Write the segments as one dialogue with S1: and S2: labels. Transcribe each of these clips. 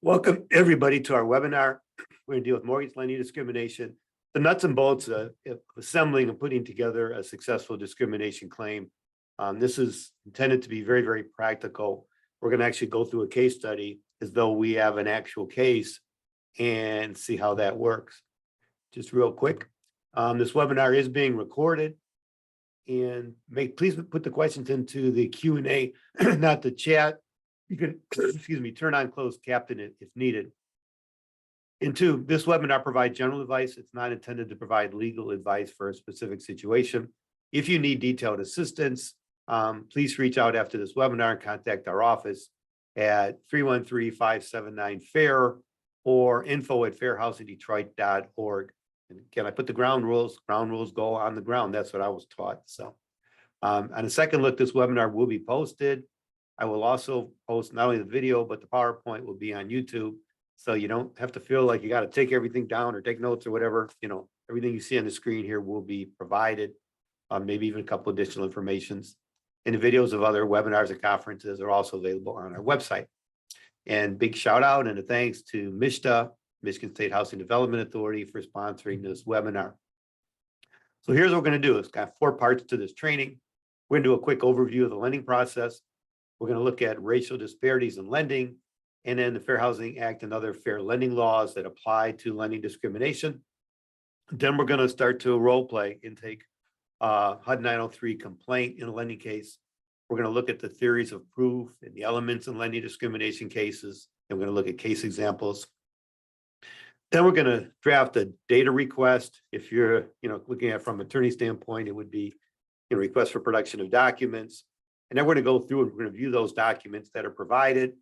S1: Welcome, everybody, to our webinar. We're going to deal with mortgage lending discrimination, the nuts and bolts of assembling and putting together a successful discrimination claim. This is intended to be very, very practical. We're going to actually go through a case study as though we have an actual case and see how that works. Just real quick, this webinar is being recorded, and please put the questions into the Q&A, not the chat. You can, excuse me, turn on closed caption if needed. And two, this webinar provides general advice. It's not intended to provide legal advice for a specific situation. If you need detailed assistance, please reach out after this webinar and contact our office at 313-579-FAIR or info@fairhousingdetroit.org. And again, I put the ground rules. Ground rules go on the ground. That's what I was taught. So on a second look, this webinar will be posted. I will also post not only the video, but the PowerPoint will be on YouTube. So you don't have to feel like you got to take everything down or take notes or whatever. You know, everything you see on the screen here will be provided, maybe even a couple additional informations. And the videos of other webinars and conferences are also available on our website. And big shout out and a thanks to MISTA, Michigan State Housing Development Authority, for sponsoring this webinar. So here's what we're going to do. It's got 4 parts to this training. We're going to do a quick overview of the lending process. We're going to look at racial disparities in lending, and then the Fair Housing Act and other fair lending laws that apply to lending discrimination. Then we're going to start to role play and take HUD 903 complaint in a lending case. We're going to look at the theories of proof and the elements in lending discrimination cases. And we're going to look at case examples. Then we're going to draft a data request. If you're looking at it from an attorney standpoint, it would be request for production of documents. And then we're going to go through and we're going to view those documents that are provided,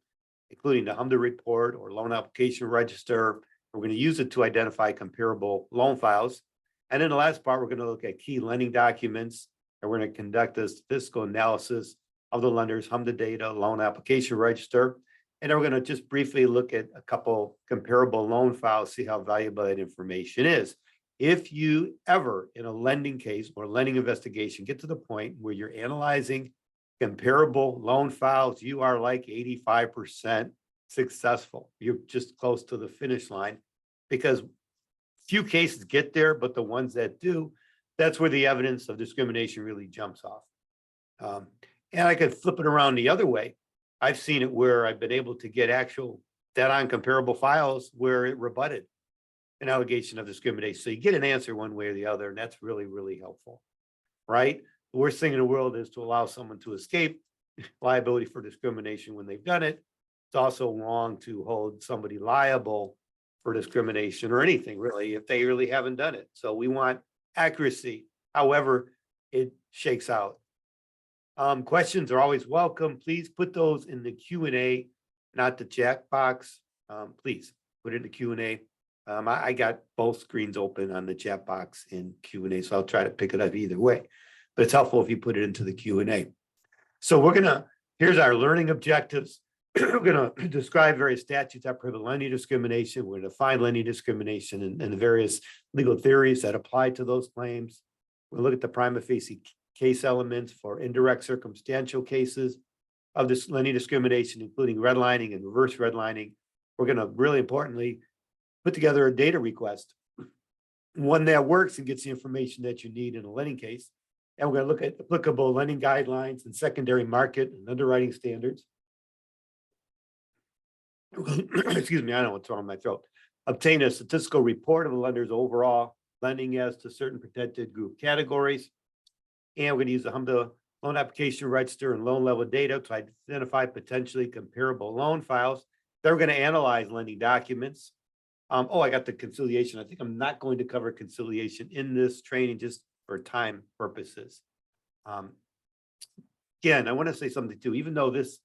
S1: including the HMDA report or loan application register. We're going to use it to identify comparable loan files. And in the last part, we're going to look at key lending documents, and we're going to conduct a statistical analysis of the lender's HMDA data, loan application register. And then we're going to just briefly look at a couple comparable loan files, see how valuable that information is. If you ever, in a lending case or lending investigation, get to the point where you're analyzing comparable loan files, you are like 85% successful. You're just close to the finish line, because few cases get there, but the ones that do, that's where the evidence of discrimination really jumps off. And I could flip it around the other way. I've seen it where I've been able to get actual dead-on comparable files where it rebutted an allegation of discrimination. So you get an answer one way or the other, and that's really, really helpful, right? The worst thing in the world is to allow someone to escape liability for discrimination when they've done it. It's also wrong to hold somebody liable for discrimination or anything really if they really haven't done it. So we want accuracy. However, it shakes out. Questions are always welcome. Please put those in the Q&A, not the chat box. Please put it in the Q&A. I got both screens open on the chat box in Q&A, so I'll try to pick it up either way. But it's helpful if you put it into the Q&A. So here's our learning objectives. We're going to describe various statutes that prohibit lending discrimination. We're going to define lending discrimination and the various legal theories that apply to those claims. We'll look at the prima facie case elements for indirect circumstantial cases of this lending discrimination, including redlining and reverse redlining. We're going to really importantly put together a data request, one that works and gets the information that you need in a lending case. And we're going to look at applicable lending guidelines and secondary market and underwriting standards. Excuse me, I don't know what's wrong with my throat. Obtain a statistical report of the lender's overall lending as to certain protected group categories. And we're going to use the HMDA loan application register and loan level data to identify potentially comparable loan files. Then we're going to analyze lending documents. I got the conciliation. I think I'm not going to cover conciliation in this training just for time purposes. Again, I want to say something too, even though this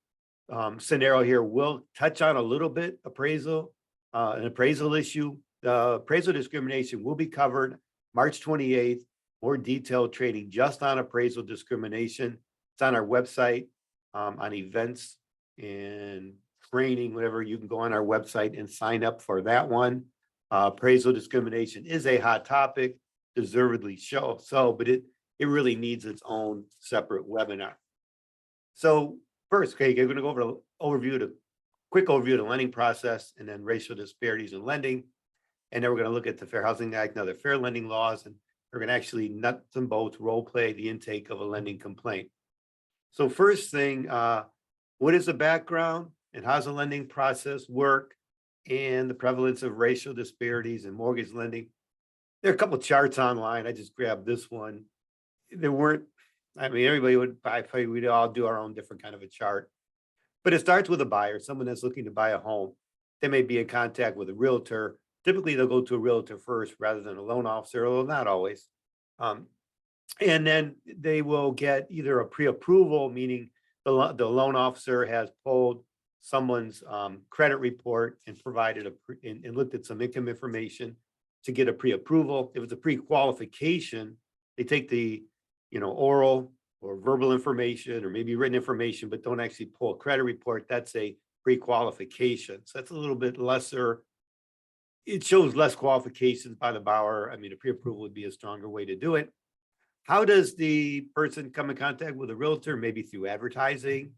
S1: scenario here will touch on a little bit an appraisal issue. The appraisal discrimination will be covered March 28th, more detailed training just on appraisal discrimination. It's on our website, on events and training, whatever. You can go on our website and sign up for that one. Appraisal discrimination is a hot topic, deservedly so, but it really needs its own separate webinar. So first, okay, we're going to go over an overview of the quick overview of the lending process and then racial disparities in lending. And then we're going to look at the Fair Housing Act and other fair lending laws. And we're going to actually nuts and bolts role play the intake of a lending complaint. So first thing, what is the background and how's the lending process work and the prevalence of racial disparities in mortgage lending? There are a couple of charts online. I just grabbed this one. There weren't, I mean, everybody would buy, we'd all do our own different kind of a chart. But it starts with a buyer, someone that's looking to buy a home. They may be in contact with a realtor. Typically, they'll go to a realtor first rather than a loan officer, although not always. And then they will get either a pre-approval, meaning the loan officer has pulled someone's credit report and provided and looked at some income information to get a pre-approval. If it's a pre-qualification, they take the oral or verbal information or maybe written information, but don't actually pull a credit report. That's a pre-qualification. So that's a little bit lesser. It shows less qualifications by the borrower. I mean, a pre-approval would be a stronger way to do it. How does the person come in contact with a realtor? Maybe through advertising.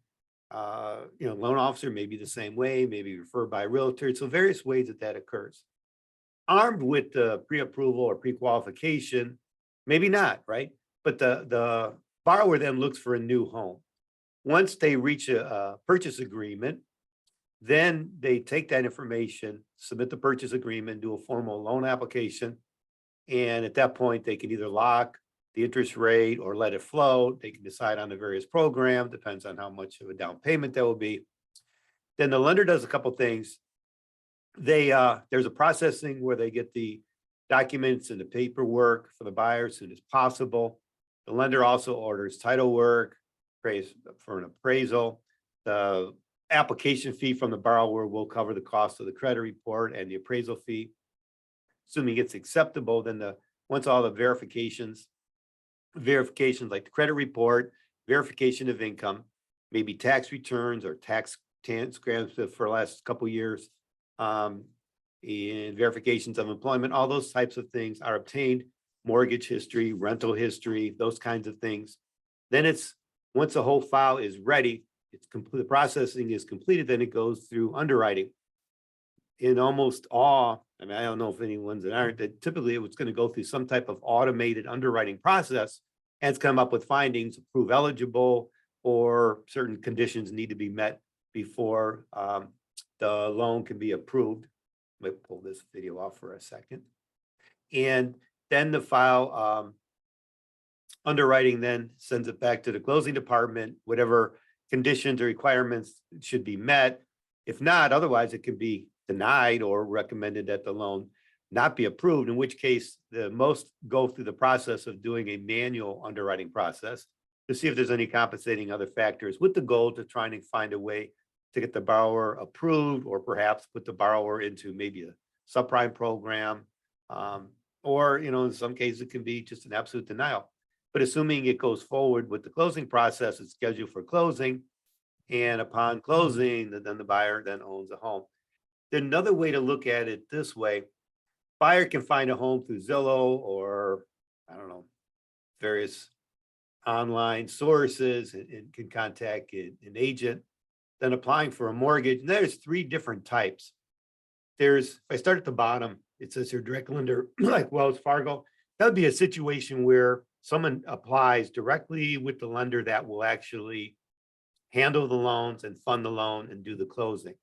S1: Loan officer, maybe the same way, maybe referred by a realtor. So various ways that occurs. Armed with the pre-approval or pre-qualification, maybe not, right? But the borrower then looks for a new home. Once they reach a purchase agreement, then they take that information, submit the purchase agreement, do a formal loan application. And at that point, they can either lock the interest rate or let it float. They can decide on the various program, depends on how much of a down payment that will be. Then the lender does a couple things. There's a processing where they get the documents and the paperwork for the buyer as soon as possible. The lender also orders title work, pays for an appraisal. The application fee from the borrower will cover the cost of the credit report and the appraisal fee. Assuming it's acceptable, then once all the verifications like the credit report, verification of income, maybe tax returns or tax transcripts for the last couple of years, and verifications of employment, all those types of things are obtained. Mortgage history, rental history, those kinds of things. Then once the whole file is ready, it's complete, the processing is completed, then it goes through underwriting. In almost all, I mean, I don't know if any ones that aren't, that typically it's going to go through some type of automated underwriting process and it's come up with findings, prove eligible, or certain conditions need to be met before the loan can be approved. Let me pull this video off for a second. And then the file underwriting then sends it back to the closing department, whatever conditions or requirements should be met. If not, otherwise it can be denied or recommended that the loan not be approved, in which case the most go through the process of doing a manual underwriting process to see if there's any compensating other factors with the goal to trying to find a way to get the borrower approved or perhaps put the borrower into maybe a subprime program. Or, in some cases, it can be just an absolute denial. But assuming it goes forward with the closing process, it's scheduled for closing. And upon closing, then the buyer then owns a home. Then another way to look at it this way, buyer can find a home through Zillow or, I don't know, various online sources and can contact an agent. Then applying for a mortgage. And there's three different types. If I start at the bottom, it says your direct lender like Wells Fargo. That would be a situation where someone applies directly with the lender that will actually handle the loans and fund the loan and do the closing.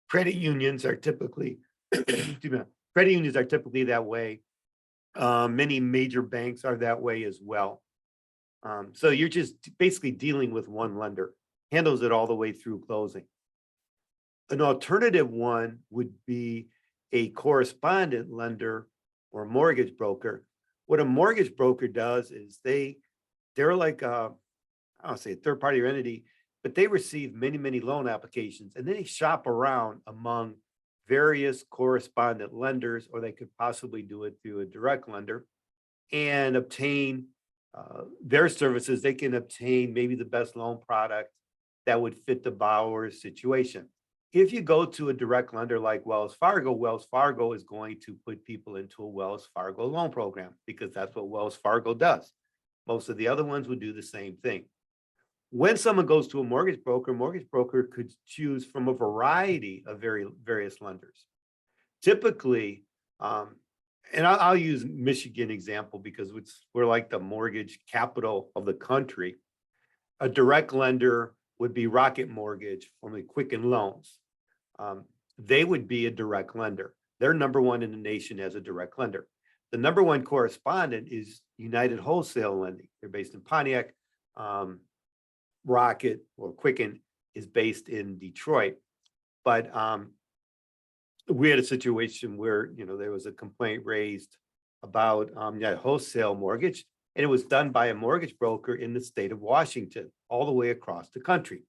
S1: Credit unions are typically that way. Many major banks are that way as well. So you're just basically dealing with one lender, handles it all the way through closing. An alternative one would be a correspondent lender or mortgage broker. What a mortgage broker does is they're like I don't say a third party or entity, but they receive many, many loan applications and then they shop around among various correspondent lenders, or they could possibly do it through a direct lender and obtain their services. They can obtain maybe the best loan product that would fit the borrower's situation. If you go to a direct lender like Wells Fargo is going to put people into a Wells Fargo loan program because that's what Wells Fargo does. Most of the other ones would do the same thing. When someone goes to a mortgage broker could choose from a variety of various lenders. Typically, and I'll use Michigan example because we're like the mortgage capital of the country. A direct lender would be Rocket Mortgage, formerly Quicken Loans. They would be a direct lender. They're number one in the nation as a direct lender. The number one correspondent is United Wholesale Lending. They're based in Pontiac. Rocket or Quicken is based in Detroit. But we had a situation where, there was a complaint raised about wholesale mortgage, and it was done by a mortgage broker in the state of Washington, all the way across the country.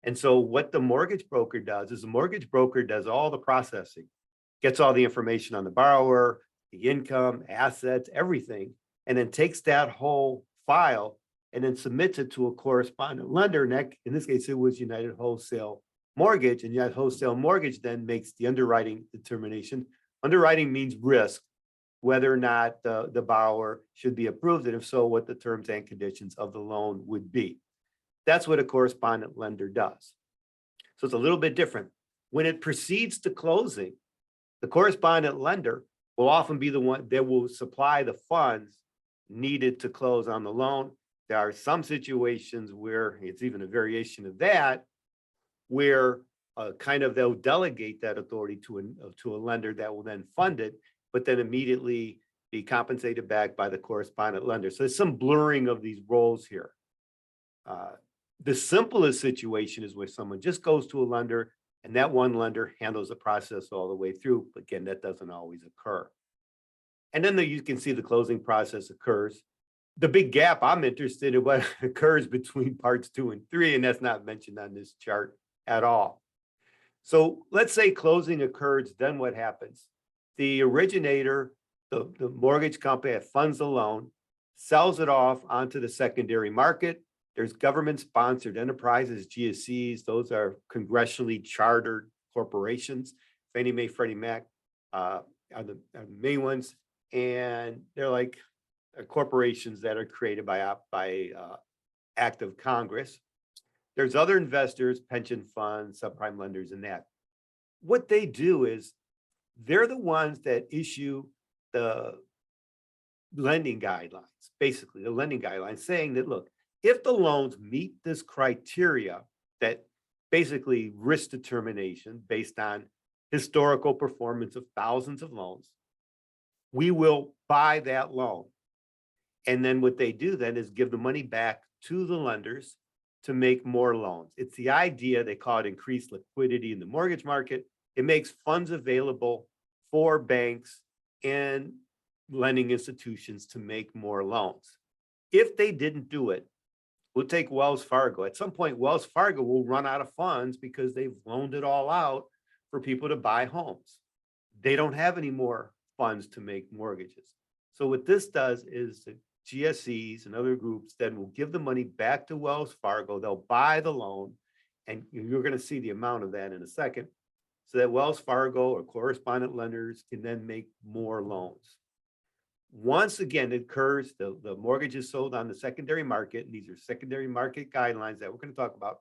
S1: And so what the mortgage broker does is the mortgage broker does all the processing, gets all the information on the borrower, the income, assets, everything, and then takes that whole file and then submits it to a correspondent lender. And in this case, it was United Wholesale Mortgage, and United Wholesale Mortgage then makes the underwriting determination. Underwriting means risk, whether or not the borrower should be approved, and if so, what the terms and conditions of the loan would be. That's what a correspondent lender does. So it's a little bit different. When it proceeds to closing, the correspondent lender will often be the one that will supply the funds needed to close on the loan. There are some situations where it's even a variation of that, where they'll delegate that authority to a lender that will then fund it, but then immediately be compensated back by the correspondent lender. So there's some blurring of these roles here. The simplest situation is where someone just goes to a lender and that one lender handles the process all the way through. But again, that doesn't always occur. And then you can see the closing process occurs. The big gap I'm interested in what occurs between parts 2 and 3, and that's not mentioned on this chart at all. So let's say closing occurs, then what happens? The originator, the mortgage company that funds the loan, sells it off onto the secondary market. There's government-sponsored enterprises, GSEs. Those are congressionally chartered corporations. Fannie Mae, Freddie Mac are the main ones, and they're like corporations that are created by act of Congress. There's other investors, pension funds, subprime lenders, and that. What they do is they're the ones that issue the lending guidelines, basically the lending guidelines, saying that, look, if the loans meet this criteria, that basically risk determination based on historical performance of thousands of loans, we will buy that loan. And then what they do then is give the money back to the lenders to make more loans. It's the idea, they call it increased liquidity in the mortgage market. It makes funds available for banks and lending institutions to make more loans. If they didn't do it, we'll take Wells Fargo. At some point, Wells Fargo will run out of funds because they've loaned it all out for people to buy homes. They don't have any more funds to make mortgages. So what this does is the GSEs and other groups then will give the money back to Wells Fargo. They'll buy the loan, and you're going to see the amount of that in a second, so that Wells Fargo or correspondent lenders can then make more loans. Once again, it occurs, the mortgage is sold on the secondary market, and these are secondary market guidelines that we're going to talk about.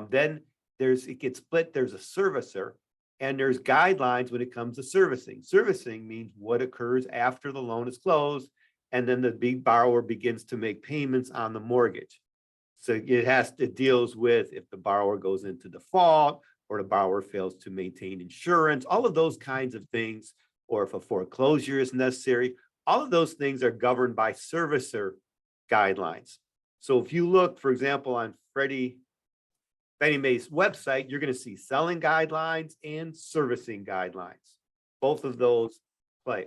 S1: Then it gets split. There's a servicer, and there's guidelines when it comes to servicing. Servicing means what occurs after the loan is closed, and then the big borrower begins to make payments on the mortgage. So it deals with if the borrower goes into default, or the borrower fails to maintain insurance, all of those kinds of things, or if a foreclosure is necessary. All of those things are governed by servicer guidelines. So if you look, for example, on Fannie Mae's website, you're going to see selling guidelines and servicing guidelines. Both of those play.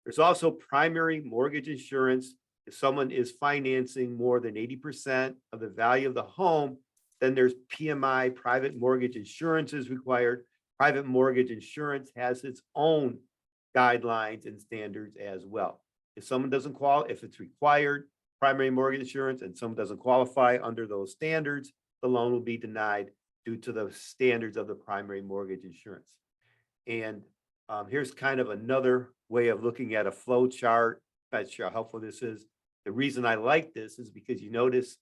S1: There's also primary mortgage insurance. If someone is financing more than 80% of the value of the home, then there's PMI, private mortgage insurance is required. Private mortgage insurance has its own guidelines and standards as well. If someone doesn't qualify, if it's required primary mortgage insurance and someone doesn't qualify under those standards, the loan will be denied due to the standards of the primary mortgage insurance. And here's kind of another way of looking at a flow chart. I'm not sure how helpful this is. The reason I like this is because you notice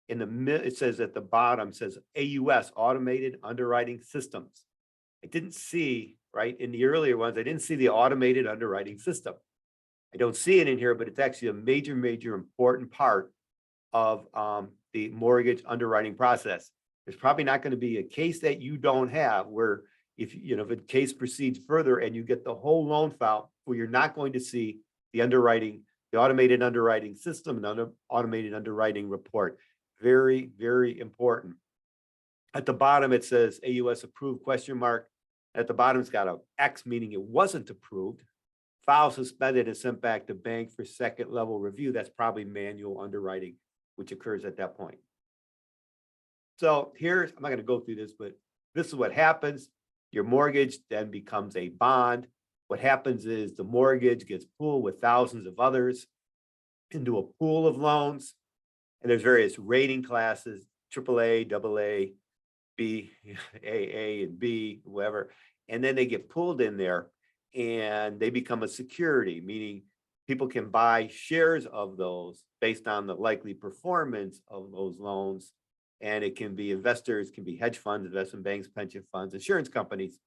S1: In the it says at the bottom, says AUS, automated underwriting systems. I didn't see, right, in the earlier ones, I didn't see the automated underwriting system. I don't see it in here, but it's actually a major important part of the mortgage underwriting process. There's probably not going to be a case that you don't have where if a case proceeds further and you get the whole loan file where you're not going to see the underwriting, the automated underwriting system and automated underwriting report. Very, very important. At the bottom, it says AUS approved ? At the bottom, it's got a X, meaning it wasn't approved. File suspended and sent back to bank for second level review. That's probably manual underwriting, which occurs at that point. So here's, I'm not going to go through this, but this is what happens. Your mortgage then becomes a bond. What happens is the mortgage gets pooled with thousands of others into a pool of loans. And there's various rating classes, AAA, AA, B, AA, and B, whatever. And then they get pulled in there and they become a security, meaning people can buy shares of those based on the likely performance of those loans. And it can be investors, can be hedge funds, investment banks, pension funds, insurance companies.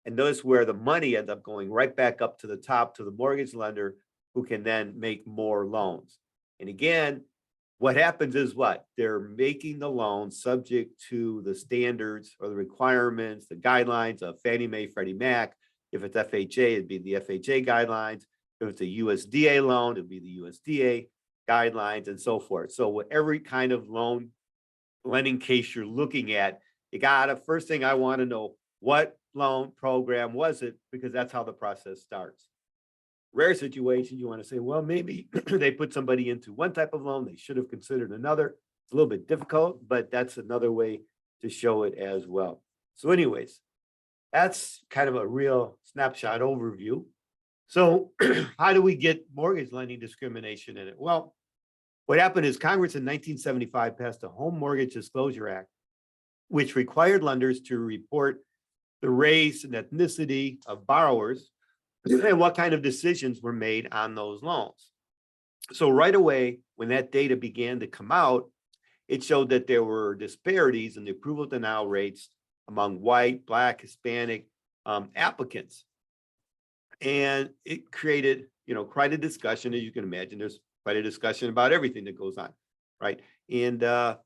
S1: And those where the money ends up going right back up to the top to the mortgage lender who can then make more loans. And again, what happens is what? They're making the loan subject to the standards or the requirements, the guidelines of Fannie Mae, Freddie Mac. If it's FHA, it'd be the FHA guidelines. If it's a USDA loan, it'd be the USDA guidelines and so forth. So every kind of loan lending case you're looking at, you gotta, first thing I want to know, what loan program was it? Because that's how the process starts. Rare situation, you want to say, well, maybe they put somebody into one type of loan, they should have considered another. It's a little bit difficult, but that's another way to show it as well. So anyways, that's kind of a real snapshot overview. So how do we get mortgage lending discrimination in it? Well, what happened is Congress in 1975 passed the Home Mortgage Disclosure Act, which required lenders to report the race and ethnicity of borrowers and what kind of decisions were made on those loans. So right away, when that data began to come out, it showed that there were disparities in the approval denial rates among white, Black, Hispanic applicants. And it created, quite a discussion, as you can imagine. There's quite a discussion about everything that goes on, right? And the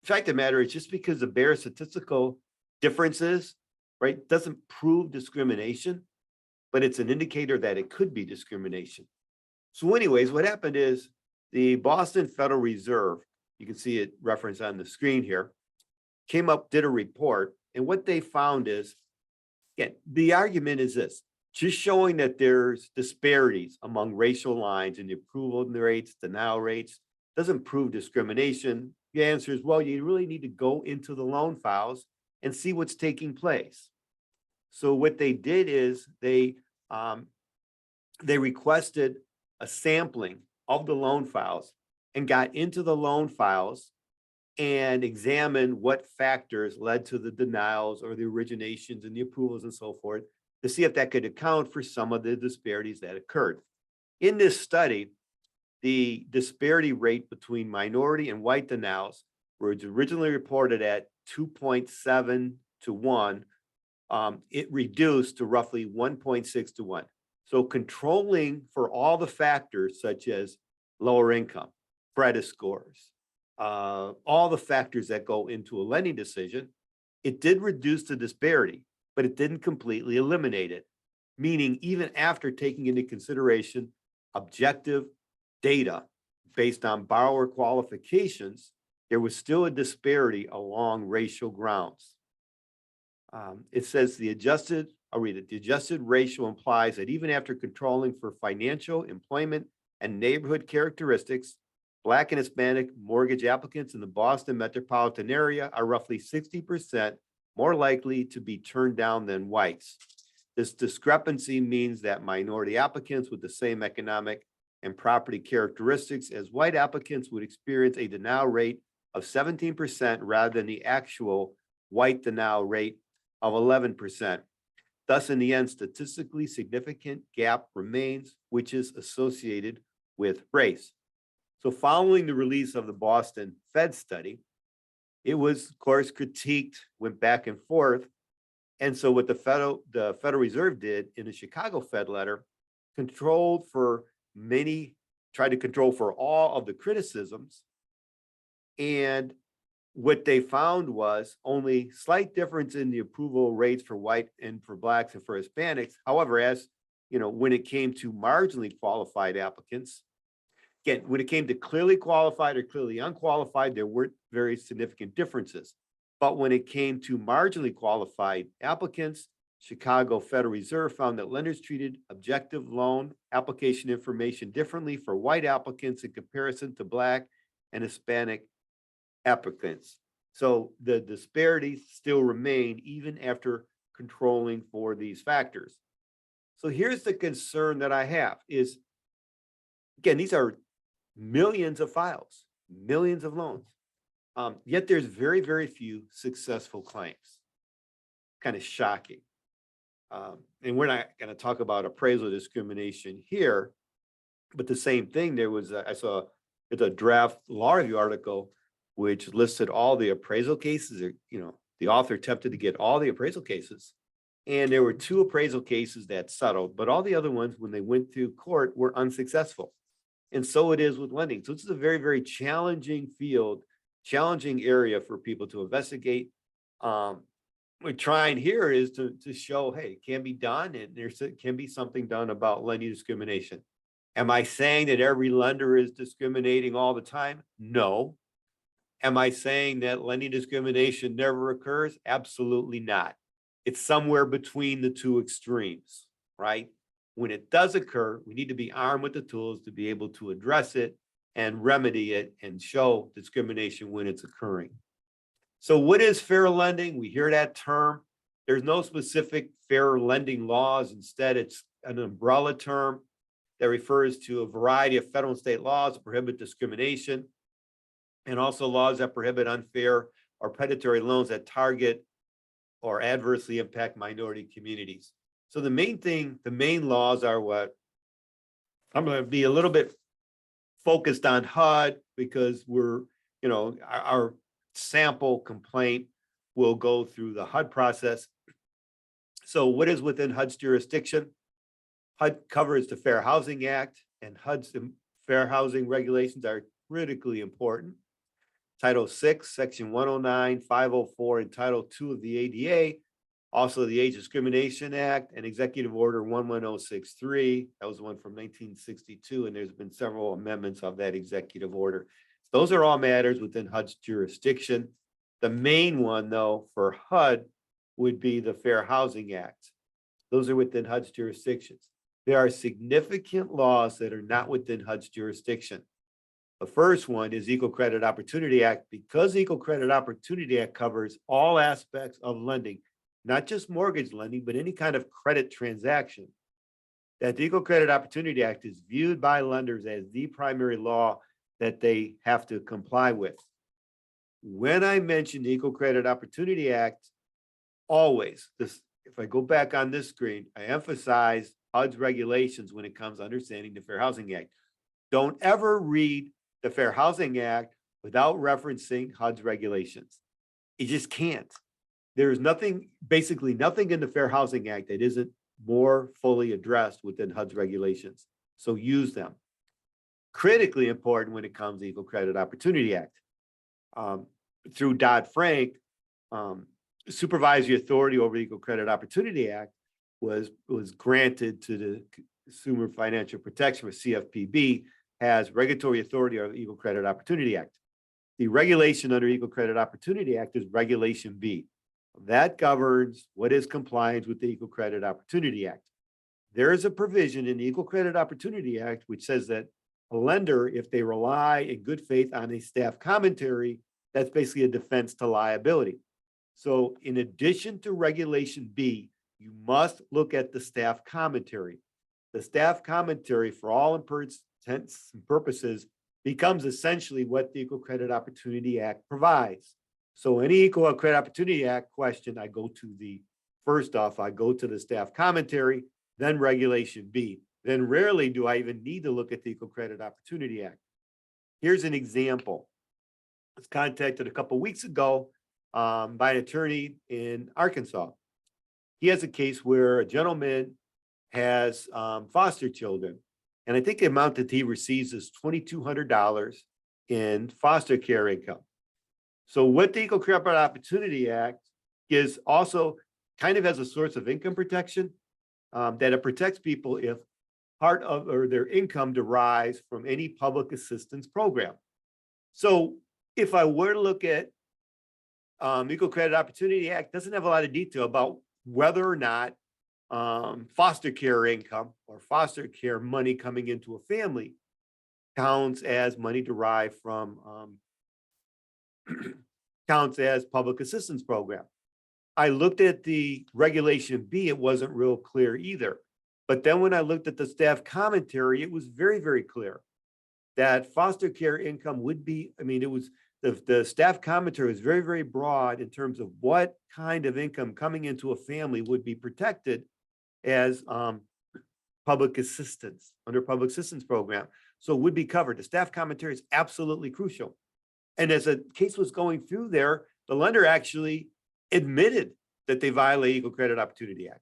S1: fact of the matter is, just because of bare statistical differences, right, doesn't prove discrimination, but it's an indicator that it could be discrimination. So anyways, what happened is the Boston Federal Reserve, you can see it referenced on the screen here, came up, did a report, and what they found is, again, the argument is this: just showing that there's disparities among racial lines in the approval rates, denial rates, doesn't prove discrimination. The answer is, well, you really need to go into the loan files and see what's taking place. So what they did is they requested a sampling of the loan files and got into the loan files and examined what factors led to the denials or the originations and the approvals and so forth, to see if that could account for some of the disparities that occurred. In this study, the disparity rate between minority and white denials was originally reported at 2.7 to 1. It reduced to roughly 1.6 to 1. So controlling for all the factors such as lower income, credit scores, all the factors that go into a lending decision, it did reduce the disparity, but it didn't completely eliminate it. Meaning, even after taking into consideration objective data based on borrower qualifications, there was still a disparity along racial grounds. It says I'll read it. The adjusted ratio implies that even after controlling for financial, employment, and neighborhood characteristics, Black and Hispanic mortgage applicants in the Boston metropolitan area are roughly 60% more likely to be turned down than whites. This discrepancy means that minority applicants with the same economic and property characteristics as white applicants would experience a denial rate of 17% rather than the actual white denial rate of 11%. Thus, in the end, statistically significant gap remains, which is associated with race. So following the release of the Boston Fed study, it was, of course, critiqued, went back and forth. And so what the Federal Reserve did in the Chicago Fed letter, tried to control for all of the criticisms. And what they found was only slight difference in the approval rates for white and for blacks and for Hispanics. However, as you know, when it came to marginally qualified applicants, again, when it came to clearly qualified or clearly unqualified, there weren't very significant differences. But when it came to marginally qualified applicants, Chicago Federal Reserve found that lenders treated objective loan application information differently for white applicants in comparison to black and Hispanic applicants. So the disparities still remain even after controlling for these factors. So here's the concern that I have is, again, these are millions of files, millions of loans. Yet there's very, very few successful claims. Kind of shocking. And we're not going to talk about appraisal discrimination here, but the same thing, there was, I saw it's a draft law review article, which listed all the appraisal cases, or, you know, the author attempted to get all the appraisal cases. And there were 2 appraisal cases that settled, but all the other ones, when they went through court, were unsuccessful. And so it is with lending. So this is a very, very challenging field, challenging area for people to investigate. We're trying here is to show, hey, it can be done, and there can be something done about lending discrimination. Am I saying that every lender is discriminating all the time? No. Am I saying that lending discrimination never occurs? Absolutely not. It's somewhere between the 2 extremes, right? When it does occur, we need to be armed with the tools to be able to address it and remedy it and show discrimination when it's occurring. So what is fair lending? We hear that term. There's no specific fair lending laws. Instead, it's an umbrella term that refers to a variety of federal and state laws that prohibit discrimination, and also laws that prohibit unfair or predatory loans that target or adversely impact minority communities. So the main laws are what I'm going to be a little bit focused on HUD, because we're, you know, our sample complaint will go through the HUD process. So what is within HUD's jurisdiction? HUD covers the Fair Housing Act, and HUD's fair housing regulations are critically important. Title 6, Section 109, 504, and Title 2 of the ADA, also the Age Discrimination Act and Executive Order 11063. That was the one from 1962, and there's been several amendments of that executive order. Those are all matters within HUD's jurisdiction. The main one, though, for HUD would be the Fair Housing Act. Those are within HUD's jurisdictions. There are significant laws that are not within HUD's jurisdiction. The first one is Equal Credit Opportunity Act, because Equal Credit Opportunity Act covers all aspects of lending, not just mortgage lending, but any kind of credit transaction. That the Equal Credit Opportunity Act is viewed by lenders as the primary law that they have to comply with. When I mention the Equal Credit Opportunity Act, always, if I go back on this screen, I emphasize HUD's regulations when it comes to understanding the Fair Housing Act. Don't ever read the Fair Housing Act without referencing HUD's regulations. You just can't. There is nothing, basically nothing in the Fair Housing Act that isn't more fully addressed within HUD's regulations. So use them. Critically important when it comes to Equal Credit Opportunity Act. Through Dodd-Frank, supervisory authority over the Equal Credit Opportunity Act was granted to the Consumer Financial Protection, or CFPB, has regulatory authority over the Equal Credit Opportunity Act. The regulation under Equal Credit Opportunity Act is Regulation B. That governs what is compliance with the Equal Credit Opportunity Act. There is a provision in the Equal Credit Opportunity Act which says that a lender, if they rely in good faith on a staff commentary, that's basically a defense to liability. So in addition to Regulation B, you must look at the staff commentary. The staff commentary, for all intents and purposes, becomes essentially what the Equal Credit Opportunity Act provides. So any Equal Credit Opportunity Act question, I go to the staff commentary, then Regulation B. Then rarely do I even need to look at the Equal Credit Opportunity Act. Here's an example. I was contacted a couple weeks ago by an attorney in Arkansas. He has a case where a gentleman has foster children. And I think the amount that he receives is $2,200 in foster care income. So what the Equal Credit Opportunity Act is also kind of as a source of income protection, that it protects people if part of or their income derives from any public assistance program. So if I were to look at Equal Credit Opportunity Act, doesn't have a lot of detail about whether or not foster care income or foster care money coming into a family counts as money derived from counts as public assistance program. I looked at the regulation B, it wasn't real clear either. But then when I looked at the staff commentary, it was very, very clear that foster care income would be, I mean, it was the staff commentary was very, very broad in terms of what kind of income coming into a family would be protected as public assistance under public assistance program. So it would be covered. The staff commentary is absolutely crucial. And as a case was going through there, the lender actually admitted that they violate Equal Credit Opportunity Act.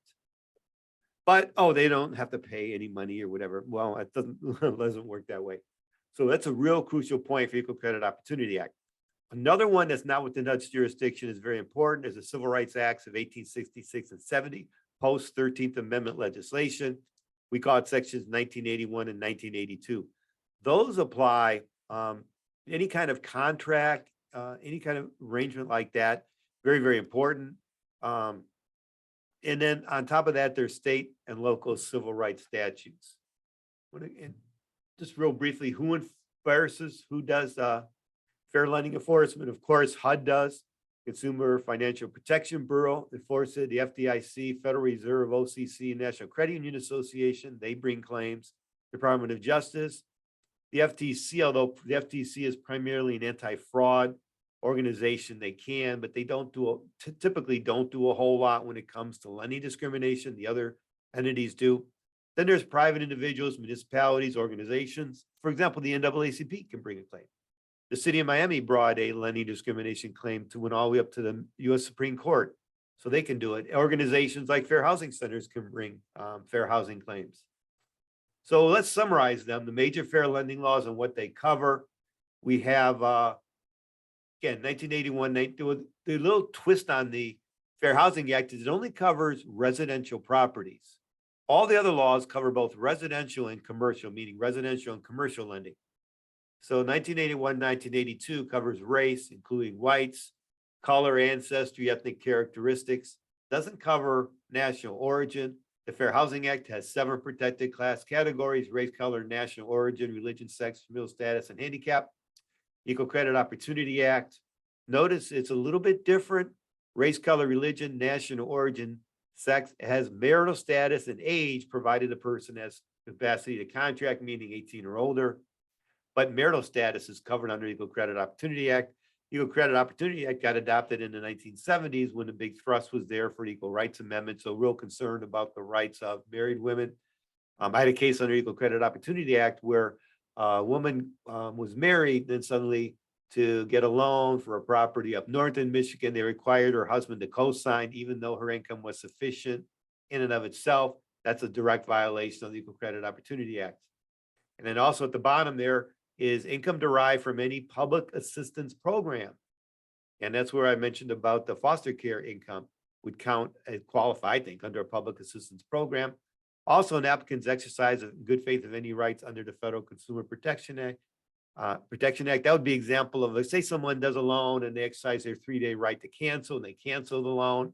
S1: But, oh, they don't have to pay any money or whatever. Well, it doesn't work that way. So that's a real crucial point for Equal Credit Opportunity Act. Another one that's not within HUD's jurisdiction is very important is the Civil Rights Acts of 1866 and 70, post 13th Amendment legislation. We call it sections 1981 and 1982. Those apply any kind of contract, any kind of arrangement like that. Very, very important. And then on top of that, there's state and local civil rights statutes. And just real briefly, who enforces, who does fair lending enforcement? Of course, HUD does. Consumer Financial Protection Bureau enforces it. The FDIC, Federal Reserve, OCC, National Credit Union Association, they bring claims. Department of Justice. The FTC, although the FTC is primarily an anti-fraud organization, they can, but they don't do typically don't do a whole lot when it comes to lending discrimination. The other entities do. Then there's private individuals, municipalities, organizations. For example, the NAACP can bring a claim. The city of Miami brought a lending discrimination claim to went all the way up to the U.S. Supreme Court, so they can do it. Organizations like fair housing centers can bring fair housing claims. So let's summarize them, the major fair lending laws and what they cover. We have, again, 1981, the little twist on the Fair Housing Act is it only covers residential properties. All the other laws cover both residential and commercial, meaning residential and commercial lending. So 1981, 1982 covers race, including whites, color, ancestry, ethnic characteristics. Doesn't cover national origin. The Fair Housing Act has 7 protected class categories: race, color, national origin, religion, sex, familial status, and handicap. Equal Credit Opportunity Act. Notice it's a little bit different. Race, color, religion, national origin, sex, has marital status and age, provided the person has capacity to contract, meaning 18 or older. But marital status is covered under Equal Credit Opportunity Act. Equal Credit Opportunity Act got adopted in the 1970s when the big thrust was there for the Equal Rights Amendment. So real concerned about the rights of married women. I had a case under Equal Credit Opportunity Act where a woman was married, then suddenly to get a loan for a property up north in Michigan, they required her husband to co-sign, even though her income was sufficient in and of itself. That's a direct violation of the Equal Credit Opportunity Act. And then also at the bottom there is income derived from any public assistance program. And that's where I mentioned about the foster care income would count as qualify, I think, under a public assistance program. Also, an applicant's exercise of good faith of any rights under the Federal Consumer Protection Act. That would be example of, let's say someone does a loan and they exercise their 3-day right to cancel, and they cancel the loan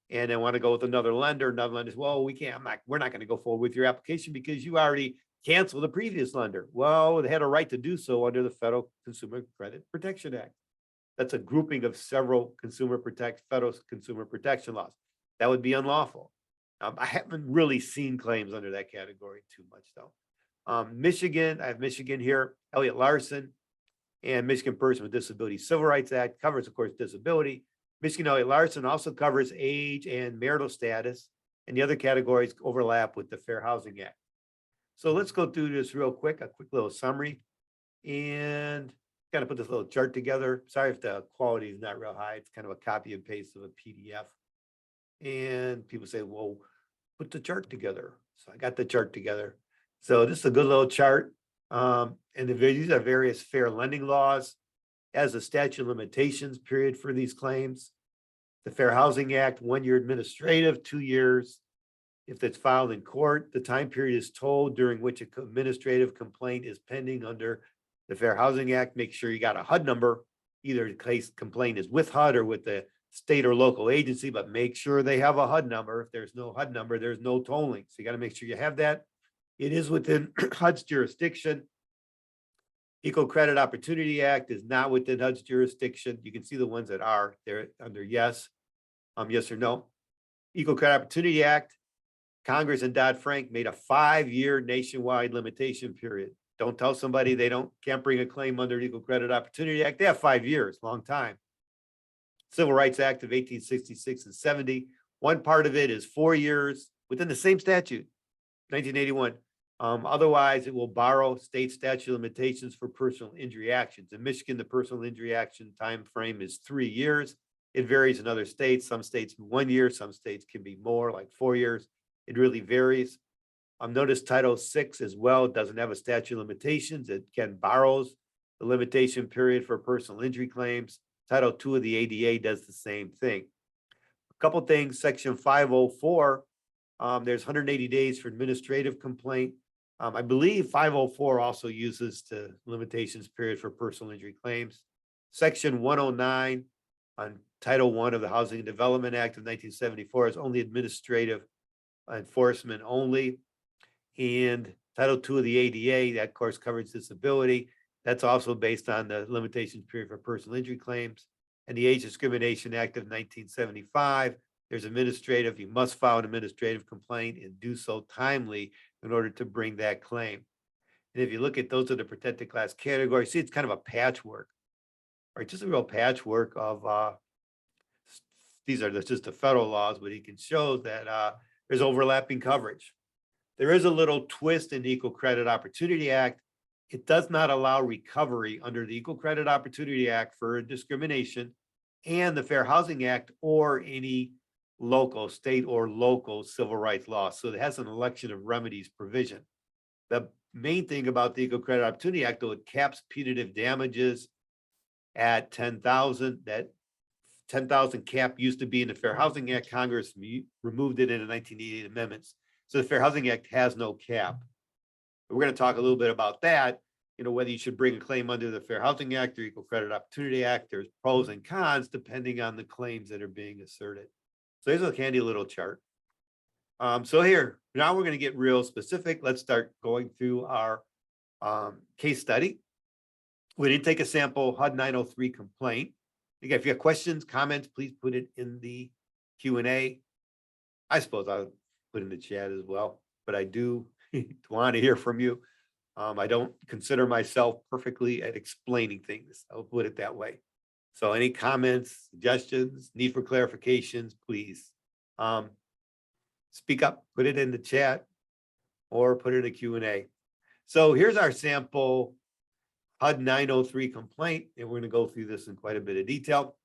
S1: and they want to go with another lender. Another lender says, well, we're not going to go forward with your application because you already canceled the previous lender. Well, they had a right to do so under the Federal Consumer Credit Protection Act. That's a grouping of several federal consumer protection laws. That would be unlawful. I haven't really seen claims under that category too much though. Michigan, I have Michigan here, Elliott Larson, and Michigan Person with Disabilities Civil Rights Act covers, of course, disability. Michigan Elliott Larson also covers age and marital status, and the other categories overlap with the Fair Housing Act. So let's go through this real quick, a quick little summary. And kind of put this little chart together. Sorry if the quality is not real high. It's kind of a copy and paste of a PDF. And people say, well, put the chart together. So I got the chart together. So this is a good little chart. And these are various fair lending laws. As a statute of limitations period for these claims. The Fair Housing Act, 1 year administrative, 2 years. If it's filed in court, the time period is told during which an administrative complaint is pending under the Fair Housing Act. Make sure you got a HUD number. Either the case complaint is with HUD or with the state or local agency, but make sure they have a HUD number. If there's no HUD number, there's no tolling. So you got to make sure you have that. It is within HUD's jurisdiction. Equal Credit Opportunity Act is not within HUD's jurisdiction. You can see the ones that are there under yes. Yes or no. Equal Credit Opportunity Act, Congress and Dodd-Frank made a 5-year nationwide limitation period. Don't tell somebody they can't bring a claim under the Equal Credit Opportunity Act. They have 5 years, long time. Civil Rights Act of 1866 and 70. One part of it is 4 years within the same statute, 1981. Otherwise, it will borrow state statute of limitations for personal injury actions. In Michigan, the personal injury action time frame is 3 years. It varies in other states. Some states 1 year, some states can be more, like 4 years. It really varies. Notice Title VI as well doesn't have a statute of limitations. It can borrows the limitation period for personal injury claims. Title II of the ADA does the same thing. A couple things, Section 504, there's 180 days for administrative complaint. I believe 504 also uses the limitations period for personal injury claims. Section 109 on Title I of the Housing and Development Act of 1974 is only administrative enforcement only. And Title II of the ADA, that of course covers disability. That's also based on the limitations period for personal injury claims. And the Age Discrimination Act of 1975, there's administrative, you must file an administrative complaint and do so timely in order to bring that claim. And if you look at those are the protected class categories, see it's kind of a patchwork, right? Just a real patchwork of, these are just the federal laws, but you can show that there's overlapping coverage. There is a little twist in the Equal Credit Opportunity Act. It does not allow recovery under the Equal Credit Opportunity Act for discrimination and the Fair Housing Act or any local, state or local civil rights law. So it has an election of remedies provision. The main thing about the Equal Credit Opportunity Act, though, it caps punitive damages at 10,000. That 10,000 cap used to be in the Fair Housing Act. Congress removed it in the 1988 amendments. So the Fair Housing Act has no cap. We're going to talk a little bit about that, whether you should bring a claim under the Fair Housing Act or Equal Credit Opportunity Act. There's pros and cons depending on the claims that are being asserted. So here's a handy little chart. So here, now we're going to get real specific. Let's start going through our case study. We didn't take a sample HUD 903 complaint. Again, if you have questions, comments, please put it in the Q&A. I suppose I'll put in the chat as well, but I do want to hear from you. I don't consider myself perfectly at explaining things. I'll put it that way. So any comments, suggestions, need for clarifications, please speak up, put it in the chat or put it in a Q&A. So here's our sample HUD 903 complaint, and we're going to go through this in quite a bit of detail.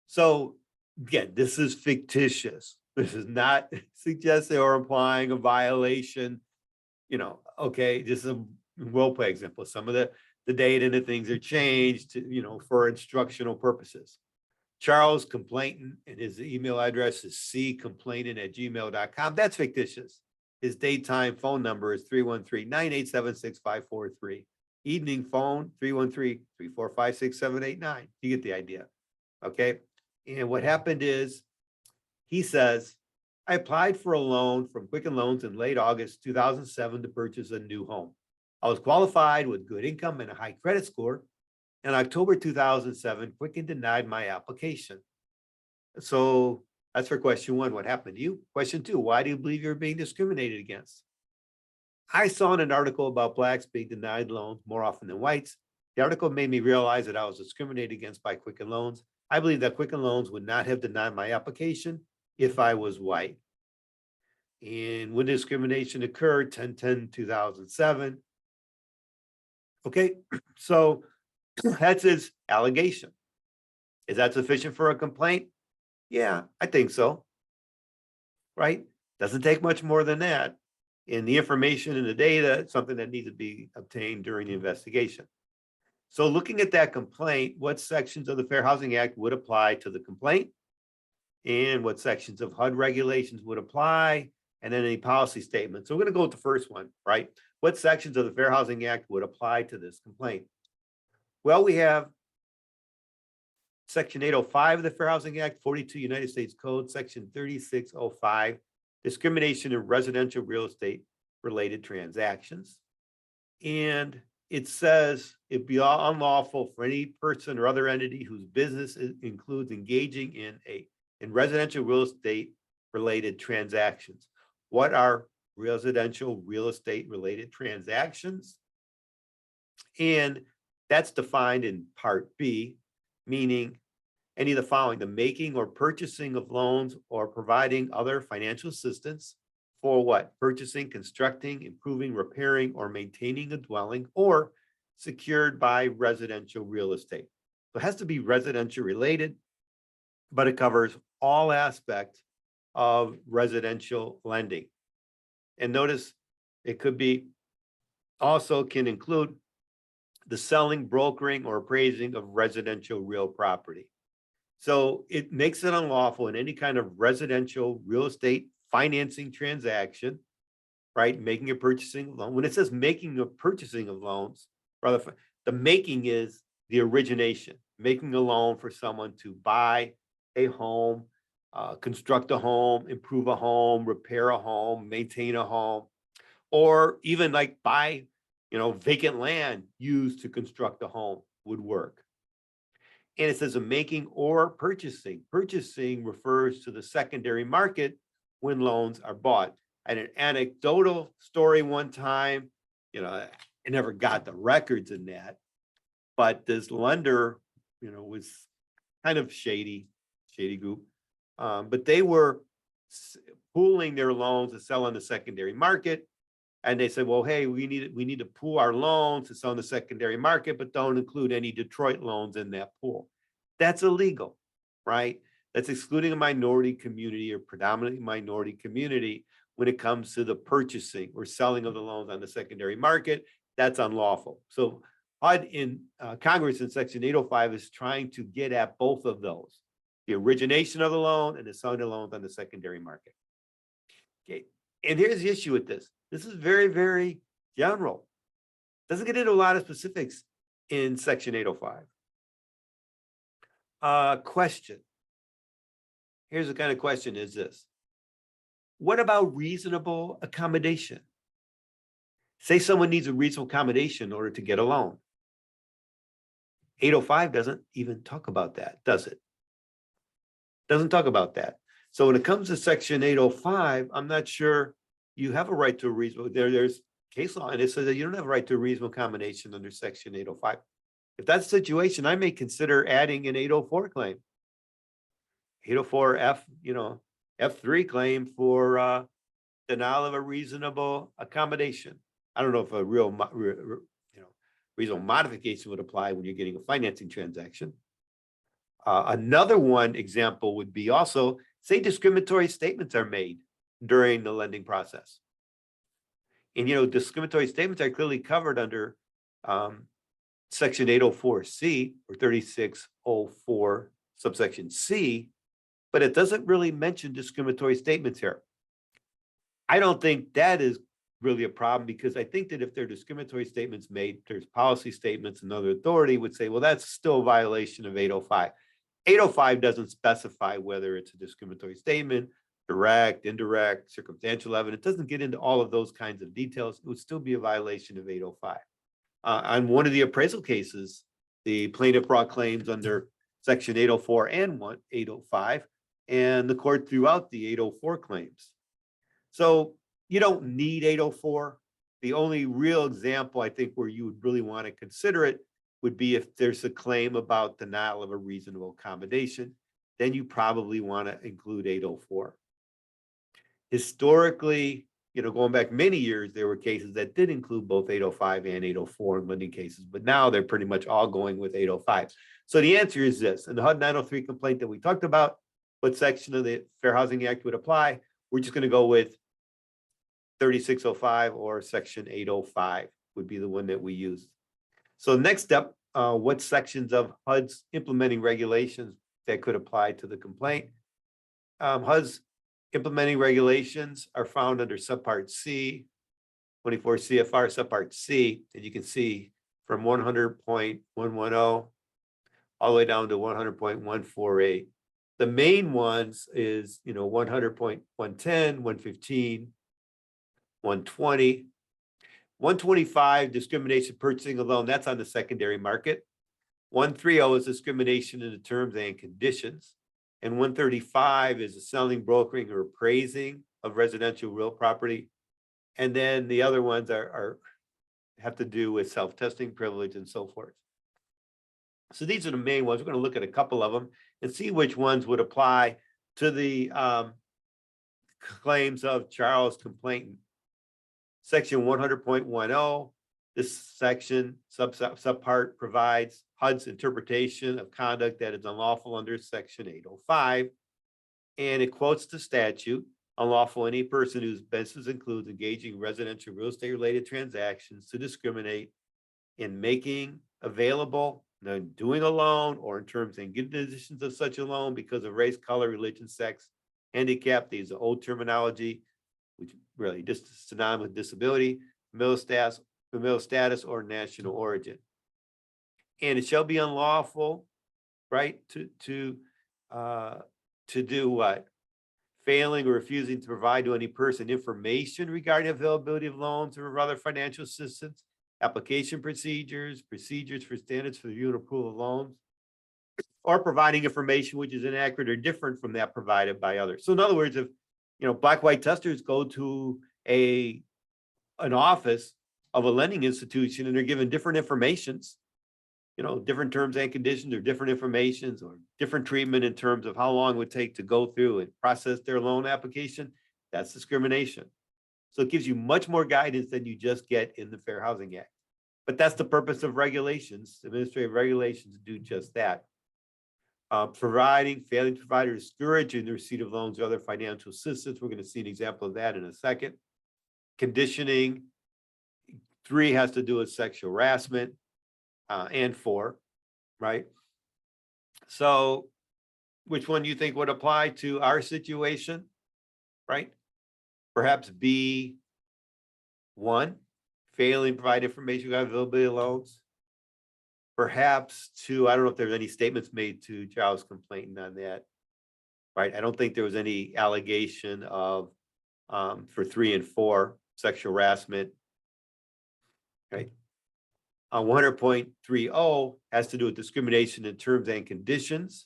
S1: So again, this is fictitious. This is not suggesting or implying a violation. Okay, this is a role play example. Some of the data and the things are changed, for instructional purposes. Charles complainant, and his email address is ccomplainant@gmail.com. That's fictitious. His daytime phone number is 313-987-6543. Evening phone, 313-345-6789. You get the idea. Okay. And what happened is, he says, I applied for a loan from Quicken Loans in late August 2007 to purchase a new home. I was qualified with good income and a high credit score. In October 2007, Quicken denied my application. So that's for question one. What happened to you? Question two, why do you believe you're being discriminated against? I saw in an article about blacks being denied loans more often than whites. The article made me realize that I was discriminated against by Quicken Loans. I believe that Quicken Loans would not have denied my application if I was white. And when discrimination occurred, 10/10/2007. Okay, so that's his allegation. Is that sufficient for a complaint? Yeah, I think so. Right? Doesn't take much more than that. And the information and the data, it's something that needs to be obtained during the investigation. So looking at that complaint, what sections of the Fair Housing Act would apply to the complaint? And what sections of HUD regulations would apply? And then any policy statements. So we're going to go with the first one, right? What sections of the Fair Housing Act would apply to this complaint? Well, we have Section 805 of the Fair Housing Act, 42 United States Code, Section 3605, discrimination in residential real estate related transactions. And it says it'd be unlawful for any person or other entity whose business includes engaging in residential real estate related transactions. What are residential real estate related transactions? And that's defined in Part B, meaning any of the following: the making or purchasing of loans or providing other financial assistance for what? Purchasing, constructing, improving, repairing, or maintaining a dwelling or secured by residential real estate. So it has to be residential related, but it covers all aspects of residential lending. And notice it could be also can include the selling, brokering, or appraising of residential real property. So it makes it unlawful in any kind of residential real estate financing transaction, right? Making or purchasing of loan. When it says making or purchasing of loans, rather, the making is the origination, making a loan for someone to buy a home, construct a home, improve a home, repair a home, maintain a home, or even like buy, vacant land used to construct a home would work. And it says a making or purchasing. Purchasing refers to the secondary market when loans are bought. I had an anecdotal story one time, I never got the records in that, but this lender, was kind of shady group. But they were pooling their loans to sell on the secondary market. And they said, well, hey, we need to pool our loans to sell in the secondary market, but don't include any Detroit loans in that pool. That's illegal, right? That's excluding a minority community or predominantly minority community when it comes to the purchasing or selling of the loans on the secondary market. That's unlawful. So HUD in Congress in Section 805 is trying to get at both of those: the origination of the loan and the selling of loans on the secondary market. Okay, and here's the issue with this. This is very, very general. Doesn't get into a lot of specifics in Section 805. Question. Here's the kind of question is this. What about reasonable accommodation? Say someone needs a reasonable accommodation in order to get a loan. 805 doesn't even talk about that, does it? Doesn't talk about that. So when it comes to Section 805, I'm not sure you have a right to a reasonable, there's case law, and it says that you don't have a right to a reasonable accommodation under Section 805. If that's the situation, I may consider adding an 804 claim. 804F, F3 claim for denial of a reasonable accommodation. I don't know if a reasonable modification would apply when you're getting a financing transaction. Another one example would be also, say discriminatory statements are made during the lending process. And, discriminatory statements are clearly covered under Section 804C or 3604 subsection C, but it doesn't really mention discriminatory statements here. I don't think that is really a problem, because I think that if there are discriminatory statements made, there's policy statements, and another authority would say, well, that's still a violation of 805. 805 doesn't specify whether it's a discriminatory statement, direct, indirect, circumstantial evidence. It doesn't get into all of those kinds of details. It would still be a violation of 805. On one of the appraisal cases, the plaintiff brought claims under Section 804 and 805, and the court threw out the 804 claims. So you don't need 804. The only real example, I think, where you would really want to consider it would be if there's a claim about denial of a reasonable accommodation. Then you probably want to include 804. Historically, going back many years, there were cases that did include both 805 and 804 in lending cases, but now they're pretty much all going with 805. So the answer is this: in the HUD 903 complaint that we talked about, what section of the Fair Housing Act would apply? We're just going to go with 3605 or section 805 would be the one that we use. So next step, what sections of HUD's implementing regulations that could apply to the complaint? HUD's implementing regulations are found under subpart C, 24 CFR subpart C, and you can see from 100.110 all the way down to 100.148. The main ones is, 100.110, 115, 120, 125, discrimination purchasing a loan, that's on the secondary market. 130 is discrimination in the terms and conditions. And 135 is the selling, brokering, or appraising of residential real property. And then the other ones have to do with self-testing, privilege, and so forth. So these are the main ones. We're going to look at a couple of them and see which ones would apply to the claims of Charles complainant. Section 100.10, this section, subpart provides HUD's interpretation of conduct that is unlawful under section 805. And it quotes the statute: unlawful any person whose business includes engaging residential real estate related transactions to discriminate in making available, doing a loan, or in terms and conditions of such a loan because of race, color, religion, sex, handicap. These are old terminology, which really just synonymous with disability, familial status, or national origin. And it shall be unlawful, right, to do what? Failing or refusing to provide to any person information regarding availability of loans or other financial assistance, application procedures for standards for review and approval of loans, or providing information which is inaccurate or different from that provided by others. So in other words, if black white testers go to an office of a lending institution and they're given different informations, different terms and conditions, or different informations, or different treatment in terms of how long it would take to go through and process their loan application, that's discrimination. So it gives you much more guidance than you just get in the Fair Housing Act. But that's the purpose of regulations. Administrative regulations do just that. Failing to provide or discouraging the receipt of loans or other financial assistance. We're going to see an example of that in a second. Conditioning. 3 has to do with sexual harassment, and 4, right? So which one do you think would apply to our situation, right? Perhaps B1, failing to provide information about availability of loans. Perhaps 2, I don't know if there's any statements made to Charles complainant on that, right? I don't think there was any allegation of, for 3 and 4, sexual harassment, right? 100.30 has to do with discrimination in terms and conditions.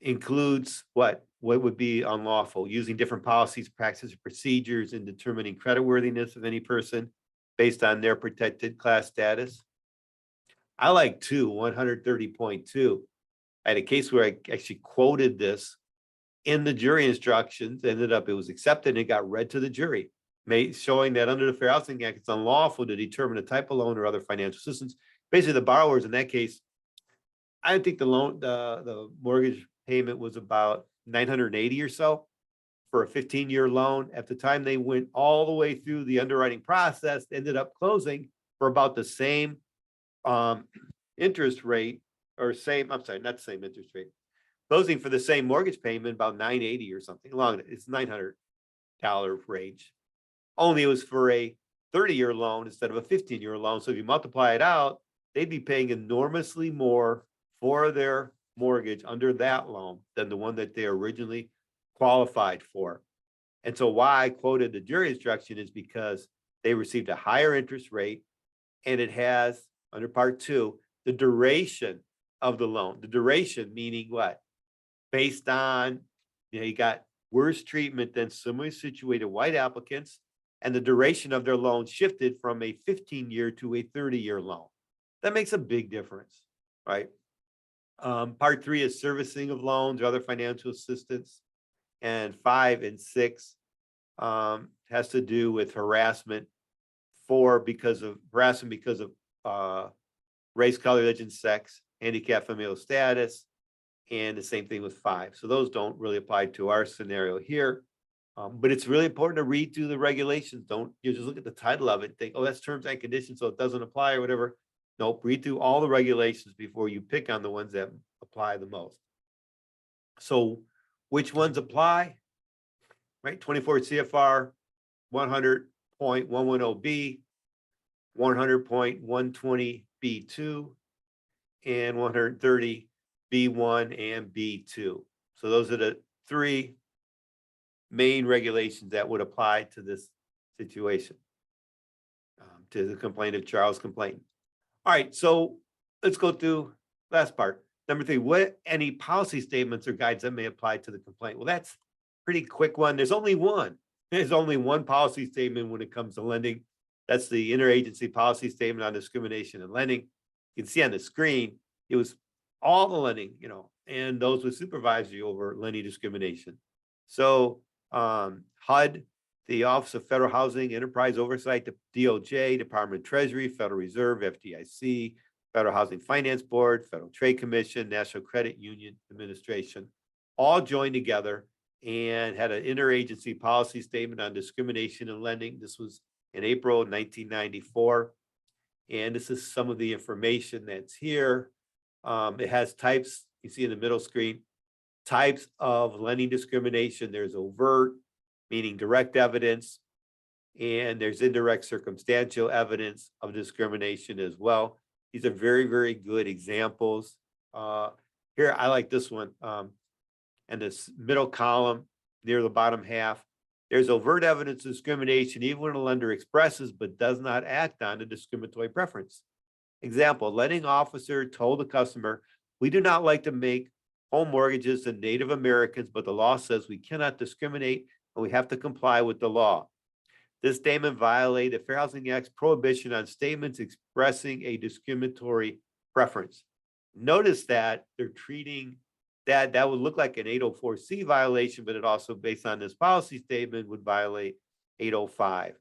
S1: Includes what would be unlawful: using different policies, practices, procedures in determining creditworthiness of any person based on their protected class status. I like 130.2. I had a case where I actually quoted this in the jury instructions. It was accepted and it got read to the jury, showing that under the Fair Housing Act, it's unlawful to determine a type of loan or other financial assistance. Basically, the borrowers in that case, I think the mortgage payment was about $980 or so for a 15-year loan. At the time they went all the way through the underwriting process, ended up closing for about the same interest rate, or not the same interest rate, closing for the same mortgage payment, about $980 or something along it's $900 range. Only it was for a 30-year loan instead of a 15-year loan. So if you multiply it out, they'd be paying enormously more for their mortgage under that loan than the one that they originally qualified for. And so why I quoted the jury instruction is because they received a higher interest rate, and it has, under part 2, the duration of the loan. The duration meaning what? Based on, you got worse treatment than similarly situated white applicants, and the duration of their loan shifted from a 15-year to a 30-year loan. That makes a big difference, right? Part 3 is servicing of loans or other financial assistance. And 5 and 6 has to do with harassment because of race, color, religion, sex, handicap, familial status, and the same thing with 5. So those don't really apply to our scenario here. But it's really important to read through the regulations. Don't you just look at the title of it and think, oh, that's terms and conditions, so it doesn't apply or whatever. Nope, read through all the regulations before you pick on the ones that apply the most. So which ones apply? Right, 24 CFR 100.110B, 100.120B2, and 130B1 and B2. So those are the 3 main regulations that would apply to this situation, to the complainant, Charles complainant. All right, so let's go through last part. Number 3, what any policy statements or guides that may apply to the complaint? Well, that's a pretty quick one. There's only one. There's only one policy statement when it comes to lending. That's the interagency policy statement on discrimination and lending. You can see on the screen, it was all the lending, and those with supervisory over lending discrimination. So HUD, the Office of Federal Housing Enterprise Oversight, the DOJ, Department of Treasury, Federal Reserve, FDIC, Federal Housing Finance Board, Federal Trade Commission, National Credit Union Administration, all joined together and had an interagency policy statement on discrimination and lending. This was in April 1994. And this is some of the information that's here. It has types, you see in the middle screen, types of lending discrimination. There's overt, meaning direct evidence, and there's indirect circumstantial evidence of discrimination as well. These are very, very good examples. Here, I like this one. And this middle column near the bottom half, there's overt evidence of discrimination even when a lender expresses but does not act on a discriminatory preference. Example, a lending officer told the customer, we do not like to make home mortgages to Native Americans, but the law says we cannot discriminate and we have to comply with the law. This statement violated the Fair Housing Act's prohibition on statements expressing a discriminatory preference. Notice that they're treating that would look like an 804C violation, but it also, based on this policy statement, would violate 805.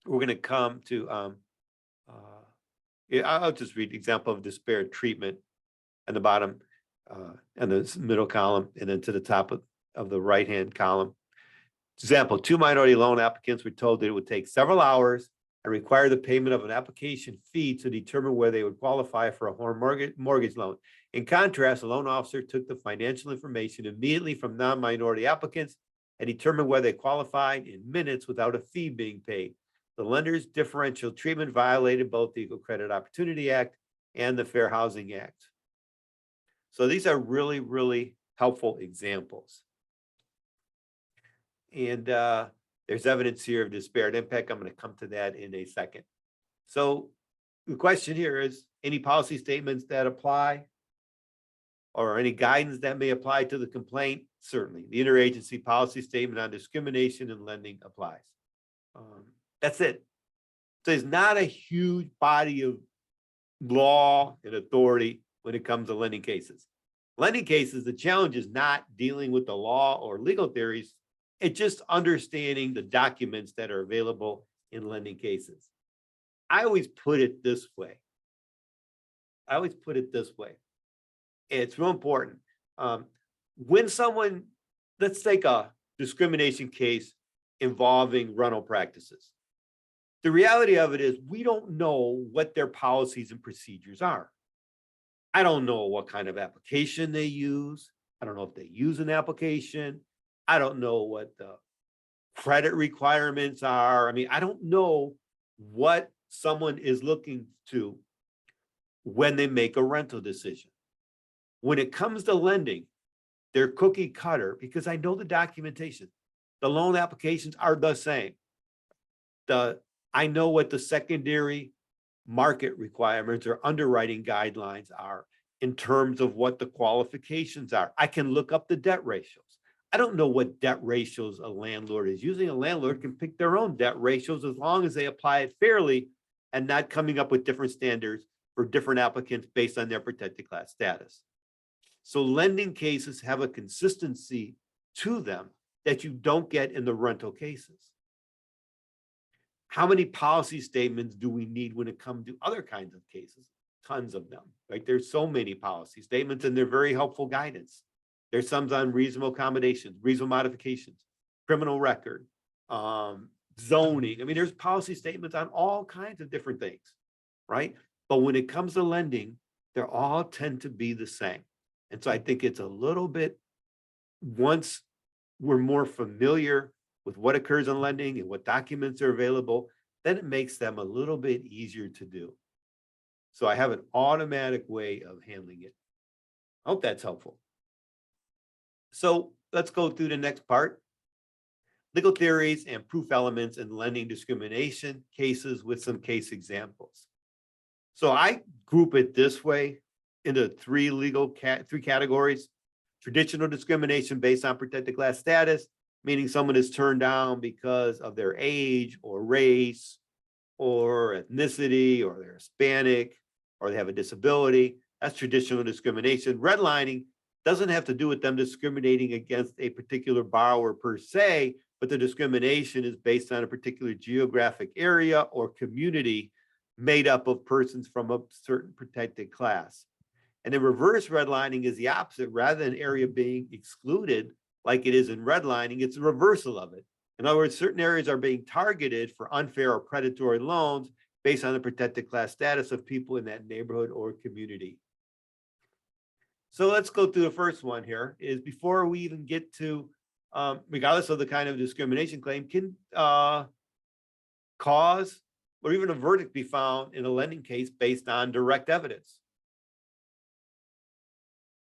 S1: We're going to come to, I'll just read the example of disparate treatment at the bottom and the middle column, and then to the top of the right-hand column. Example, 2 minority loan applicants were told that it would take several hours and require the payment of an application fee to determine whether they would qualify for a home mortgage loan. In contrast, the loan officer took the financial information immediately from non-minority applicants and determined whether they qualified in minutes without a fee being paid. The lender's differential treatment violated both the Equal Credit Opportunity Act and the Fair Housing Act. So these are really, really helpful examples. And there's evidence here of disparate impact. I'm going to come to that in a second. So the question here is, any policy statements that apply or any guidance that may apply to the complaint? Certainly. The interagency policy statement on discrimination and lending applies. That's it. So there's not a huge body of law and authority when it comes to lending cases. Lending cases, the challenge is not dealing with the law or legal theories. It's just understanding the documents that are available in lending cases. I always put it this way. It's real important. When someone, let's take a discrimination case involving rental practices. The reality of it is we don't know what their policies and procedures are. I don't know what kind of application they use. I don't know if they use an application. I don't know what the credit requirements are. I mean, I don't know what someone is looking to when they make a rental decision. When it comes to lending, they're cookie cutter because I know the documentation. The loan applications are the same. I know what the secondary market requirements or underwriting guidelines are in terms of what the qualifications are. I can look up the debt ratios. I don't know what debt ratios a landlord is using. A landlord can pick their own debt ratios as long as they apply it fairly and not coming up with different standards for different applicants based on their protected class status. So lending cases have a consistency to them that you don't get in the rental cases. How many policy statements do we need when it comes to other kinds of cases? Tons of them, right? There's so many policy statements and they're very helpful guidance. There's some on reasonable accommodations, reasonable modifications, criminal record, zoning. I mean, there's policy statements on all kinds of different things, right? But when it comes to lending, they all tend to be the same. And so I think it's a little bit, once we're more familiar with what occurs in lending and what documents are available, then it makes them a little bit easier to do. So I have an automatic way of handling it. I hope that's helpful. So let's go through the next part. Legal theories and proof elements in lending discrimination cases with some case examples. So I group it this way into three categories. Traditional discrimination based on protected class status, meaning someone is turned down because of their age or race or ethnicity, or they're Hispanic, or they have a disability. That's traditional discrimination. Redlining doesn't have to do with them discriminating against a particular borrower per se, but the discrimination is based on a particular geographic area or community made up of persons from a certain protected class. And then reverse redlining is the opposite. Rather than area being excluded like it is in redlining, it's a reversal of it. In other words, certain areas are being targeted for unfair or predatory loans based on the protected class status of people in that neighborhood or community. So let's go through the first one here. Is before we even get to, regardless of the kind of discrimination claim, can cause or even a verdict be found in a lending case based on direct evidence?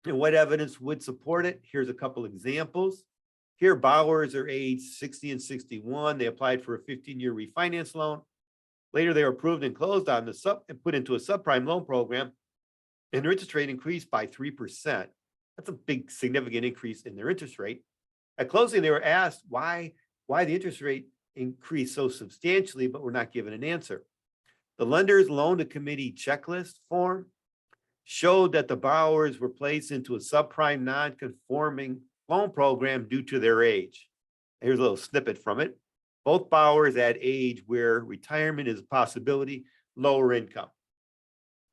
S1: And what evidence would support it? Here's a couple examples. Here, borrowers are age 60 and 61. They applied for a 15-year refinance loan. Later, they were approved and closed on the and put into a subprime loan program, and their interest rate increased by 3%. That's a big, significant increase in their interest rate. At closing, they were asked why the interest rate increased so substantially, but were not given an answer. The lender's loan to committee checklist form showed that the borrowers were placed into a subprime non-conforming loan program due to their age. Here's a little snippet from it. Both borrowers at age where retirement is a possibility, lower income.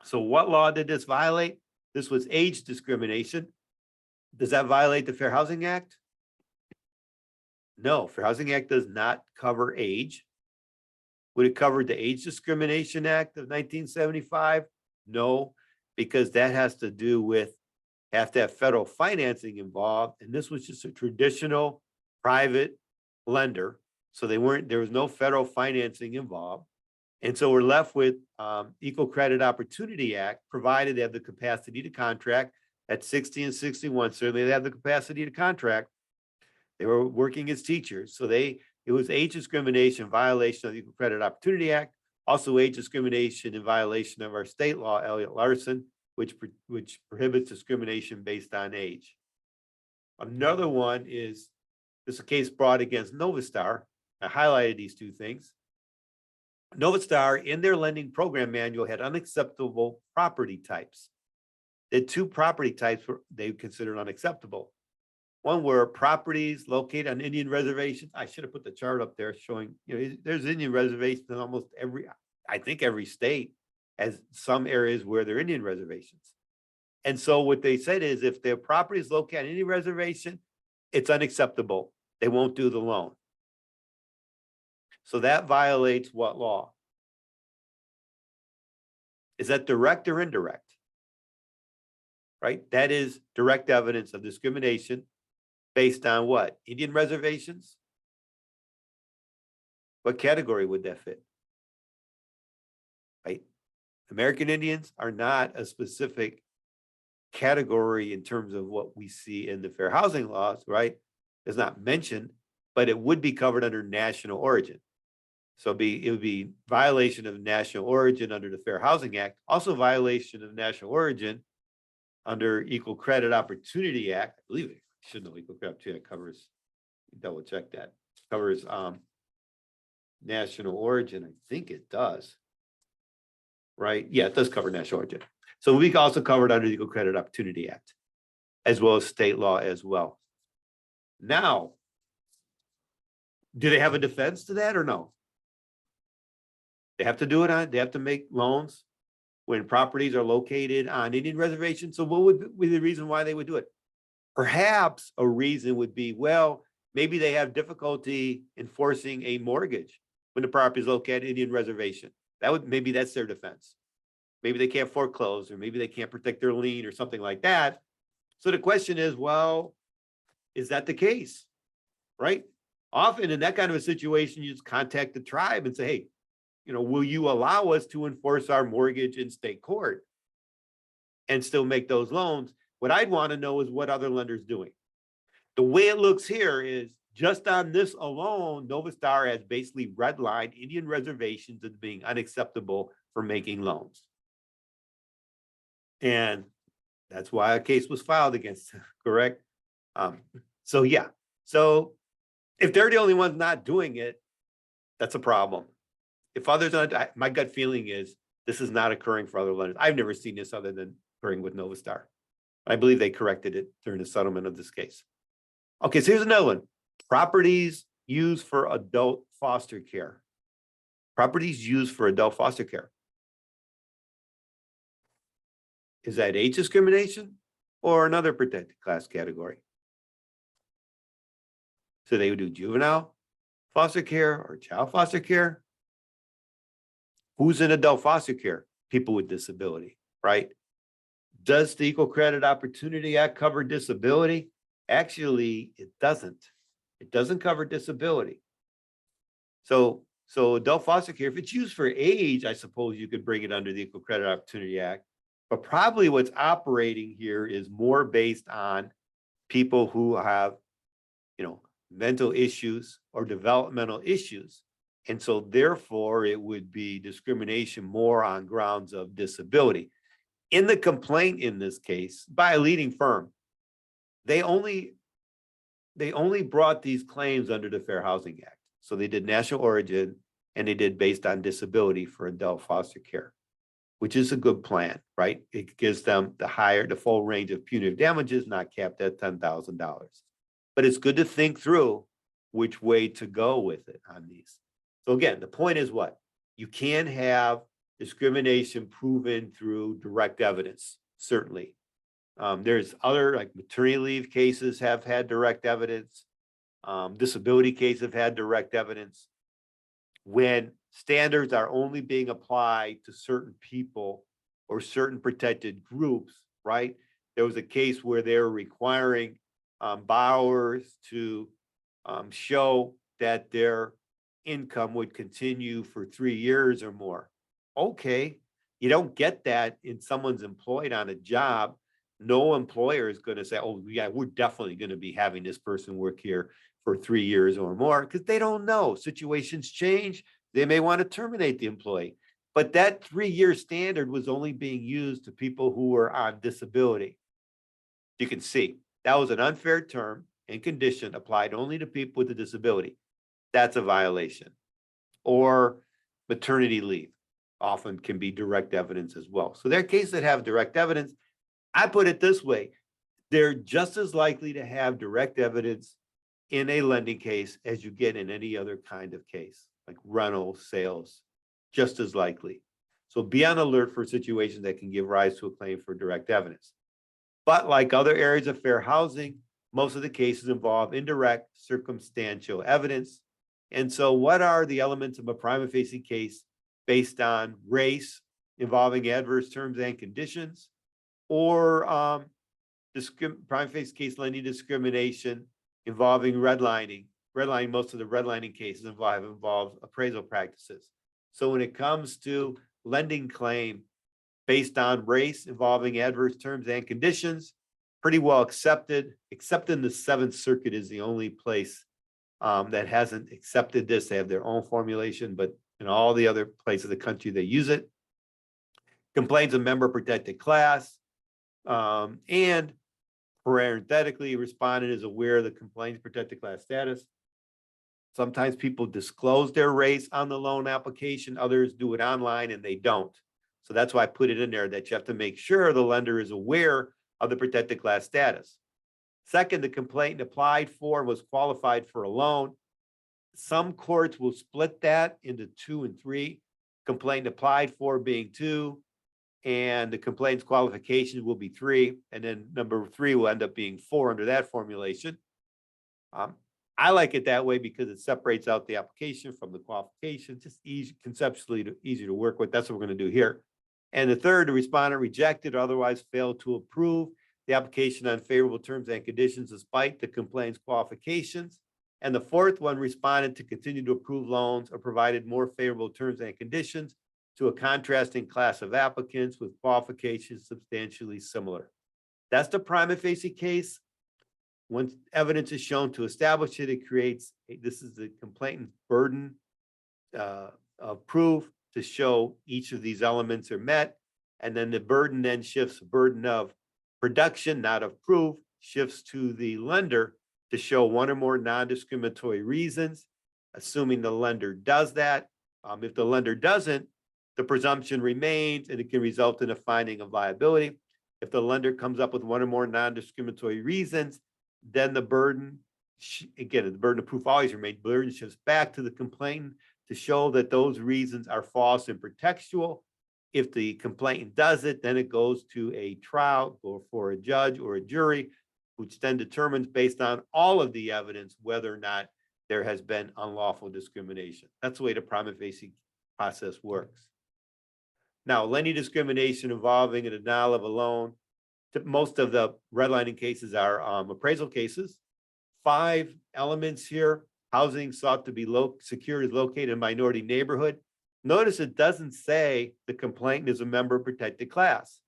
S1: So what law did this violate? This was age discrimination. Does that violate the Fair Housing Act? No, Fair Housing Act does not cover age. Would it cover the Age Discrimination Act of 1975? No, because that has to do with, have to have federal financing involved. And this was just a traditional private lender. So there was no federal financing involved. And so we're left with Equal Credit Opportunity Act, provided they have the capacity to contract at 60 and 61. Certainly they have the capacity to contract. They were working as teachers. So it was age discrimination, violation of the Equal Credit Opportunity Act, also age discrimination in violation of our state law, Elliott Larson, which prohibits discrimination based on age. Another one is, this is a case brought against Novastar. I highlighted these two things. Novastar, in their lending program manual, had unacceptable property types. The two property types they considered unacceptable. One were properties located on Indian reservations. I should have put the chart up there showing, there's Indian reservations in almost every state has some areas where they're Indian reservations. And so what they said is, if their property is located on any reservation, it's unacceptable. They won't do the loan. So that violates what law? Is that direct or indirect? Right? That is direct evidence of discrimination based on what? Indian reservations? What category would that fit? Right? American Indians are not a specific category in terms of what we see in the fair housing laws, right? It's not mentioned, but it would be covered under national origin. So it would be violation of national origin under the Fair Housing Act, also violation of national origin under Equal Credit Opportunity Act. I believe it should know Equal Credit Opportunity Act covers, double check that, covers national origin. I think it does. Right? Yeah, it does cover national origin. So we also covered under the Equal Credit Opportunity Act, as well as state law as well. Now, Do they have a defense to that or no? They have to do it on, they have to make loans when properties are located on Indian reservations. So what would be the reason why they would do it? Perhaps a reason would be, well, maybe they have difficulty enforcing a mortgage when the property is located on Indian reservation. Maybe that's their defense. Maybe they can't foreclose, or maybe they can't protect their lien or something like that. So the question is, well, is that the case? Right? Often in that kind of a situation, you just contact the tribe and say, hey, will you allow us to enforce our mortgage in state court and still make those loans? What I'd want to know is what other lenders doing. The way it looks here is just on this alone, Novastar has basically redlined Indian reservations as being unacceptable for making loans. And that's why a case was filed against them, correct? So yeah, so if they're the only ones not doing it, that's a problem. If others aren't, my gut feeling is this is not occurring for other lenders. I've never seen this other than occurring with Novastar. I believe they corrected it during the settlement of this case. Okay, so here's another one. Properties used for adult foster care. Properties used for adult foster care. Is that age discrimination or another protected class category? So they would do juvenile foster care or child foster care. Who's in adult foster care? People with disability, right? Does the Equal Credit Opportunity Act cover disability? Actually, it doesn't. It doesn't cover disability. So adult foster care, if it's used for age, I suppose you could bring it under the Equal Credit Opportunity Act. But probably what's operating here is more based on people who have, mental issues or developmental issues. And so therefore it would be discrimination more on grounds of disability. In the complaint in this case by a leading firm, they only brought these claims under the Fair Housing Act. So they did national origin and they did based on disability for adult foster care, which is a good plan, right? It gives them the full range of punitive damages, not capped at $10,000. But it's good to think through which way to go with it on these. So again, the point is what? You can have discrimination proven through direct evidence, certainly. There's other, like maternity leave cases have had direct evidence. Disability cases have had direct evidence. When standards are only being applied to certain people or certain protected groups, right? There was a case where they were requiring borrowers to show that their income would continue for 3 years or more. Okay, you don't get that in someone's employed on a job. No employer is going to say, oh yeah, we're definitely going to be having this person work here for 3 years or more, because they don't know. Situations change. They may want to terminate the employee. But that 3-year standard was only being used to people who were on disability. You can see that was an unfair term and condition applied only to people with a disability. That's a violation. Or maternity leave often can be direct evidence as well. So there are cases that have direct evidence. I put it this way, they're just as likely to have direct evidence in a lending case as you get in any other kind of case, like rental, sales, just as likely. So be on alert for situations that can give rise to a claim for direct evidence. But like other areas of fair housing, most of the cases involve indirect circumstantial evidence. And so what are the elements of a prima facie case based on race involving adverse terms and conditions, or prima facie case lending discrimination involving redlining? Redlining, most of the redlining cases involve appraisal practices. So when it comes to lending claim based on race involving adverse terms and conditions, pretty well accepted, except in the Seventh Circuit is the only place that hasn't accepted this. They have their own formulation, but in all the other places of the country, they use it. Complains of member protected class, and parenthetically, respondent is aware of the complaints protected class status. Sometimes people disclose their race on the loan application. Others do it online and they don't. So that's why I put it in there that you have to make sure the lender is aware of the protected class status. Second, the complainant applied for and was qualified for a loan. Some courts will split that into 2 and 3. Complaint applied for being 2, and the complaint's qualification will be 3, and then number 3 will end up being 4 under that formulation. I like it that way because it separates out the application from the qualification, just easy, conceptually easy to work with. That's what we're going to do here. And the third, the respondent rejected or otherwise failed to approve the application on favorable terms and conditions despite the complaint's qualifications. And the fourth one, responded to continue to approve loans or provided more favorable terms and conditions to a contrasting class of applicants with qualifications substantially similar. That's the prima facie case. Once evidence is shown to establish it, it creates, this is the complainant's burden of proof to show each of these elements are met. And then the burden then shifts, burden of production, not of proof, shifts to the lender to show one or more non-discriminatory reasons, assuming the lender does that. If the lender doesn't, the presumption remains and it can result in a finding of liability. If the lender comes up with one or more non-discriminatory reasons, then the burden, again, the burden of proof always remains, burden shifts back to the complainant to show that those reasons are false and pretextual. If the complainant does it, then it goes to a trial or for a judge or a jury, which then determines based on all of the evidence whether or not there has been unlawful discrimination. That's the way the prima facie process works. Now, lending discrimination involving a denial of a loan, most of the redlining cases are appraisal cases. 5 elements here. Housing sought to be secured is located in a minority neighborhood. Notice it doesn't say the complainant is a member of protected class,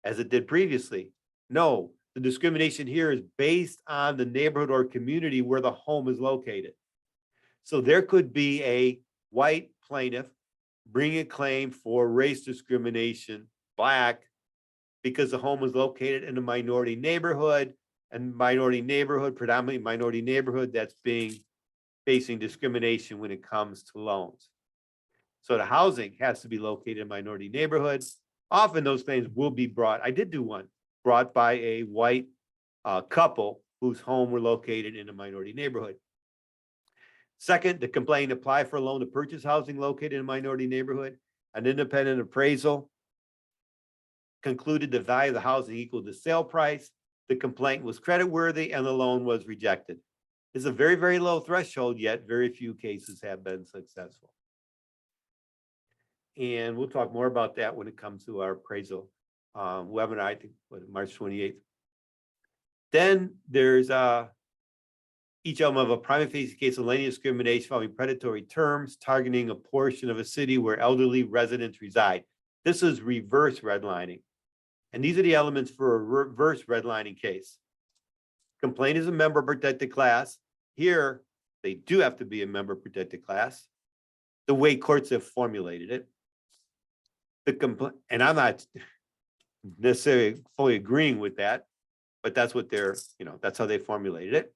S1: as it did previously. No, the discrimination here is based on the neighborhood or community where the home is located. So there could be a white plaintiff bring a claim for race discrimination, Black, because the home was located in a minority neighborhood, and minority neighborhood, predominantly minority neighborhood, that's facing discrimination when it comes to loans. So the housing has to be located in minority neighborhoods. Often those claims will be brought. I did do one brought by a white couple whose home were located in a minority neighborhood. Second, the complainant applied for a loan to purchase housing located in a minority neighborhood. An independent appraisal concluded the value of the housing equal to the sale price. The complaint was creditworthy and the loan was rejected. It's a very, very low threshold, yet very few cases have been successful. And we'll talk more about that when it comes to our appraisal webinar, I think, March 28th. Then there's each element of a prima facie case of lending discrimination involving predatory terms targeting a portion of a city where elderly residents reside. This is reverse redlining. And these are the elements for a reverse redlining case. Complaint is a member of protected class. Here, they do have to be a member of protected class, the way courts have formulated it. The complaint, and I'm not necessarily fully agreeing with that, but that's what they're, that's how they formulated it.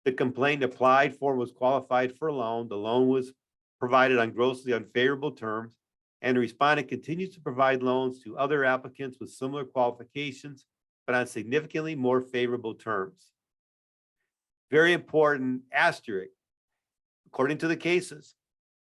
S1: The complaint applied for was qualified for a loan. The loan was provided on grossly unfavorable terms, and the respondent continues to provide loans to other applicants with similar qualifications, but on significantly more favorable terms. Very important asterisk, according to the cases,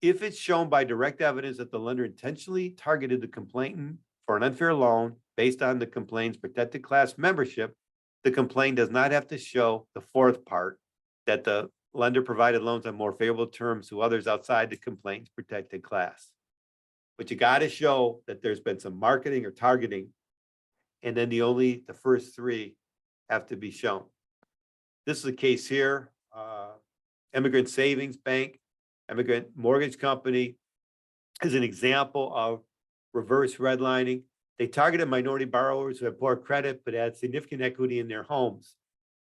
S1: if it's shown by direct evidence that the lender intentionally targeted the complainant for an unfair loan based on the complaint's protected class membership, the complaint does not have to show the fourth part, that the lender provided loans on more favorable terms to others outside the complaint's protected class. But you got to show that there's been some marketing or targeting, and then the first 3 have to be shown. This is a case here, Immigrant Savings Bank, Immigrant Mortgage Company is an example of reverse redlining. They targeted minority borrowers who have poor credit but had significant equity in their homes.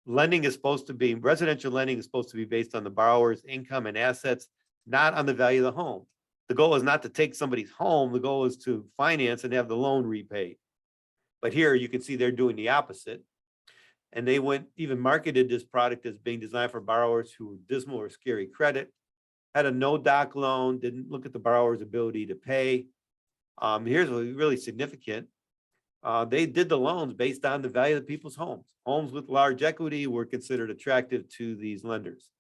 S1: Lending is supposed to be, residential lending is supposed to be based on the borrower's income and assets, not on the value of the home. The goal is not to take somebody's home. The goal is to finance and have the loan repaid. But here you can see they're doing the opposite. And they even marketed this product as being designed for borrowers who were dismal or scary credit, had a no-doc loan, didn't look at the borrower's ability to pay. Here's what's really significant. They did the loans based on the value of people's homes. Homes with large equity were considered attractive to these lenders.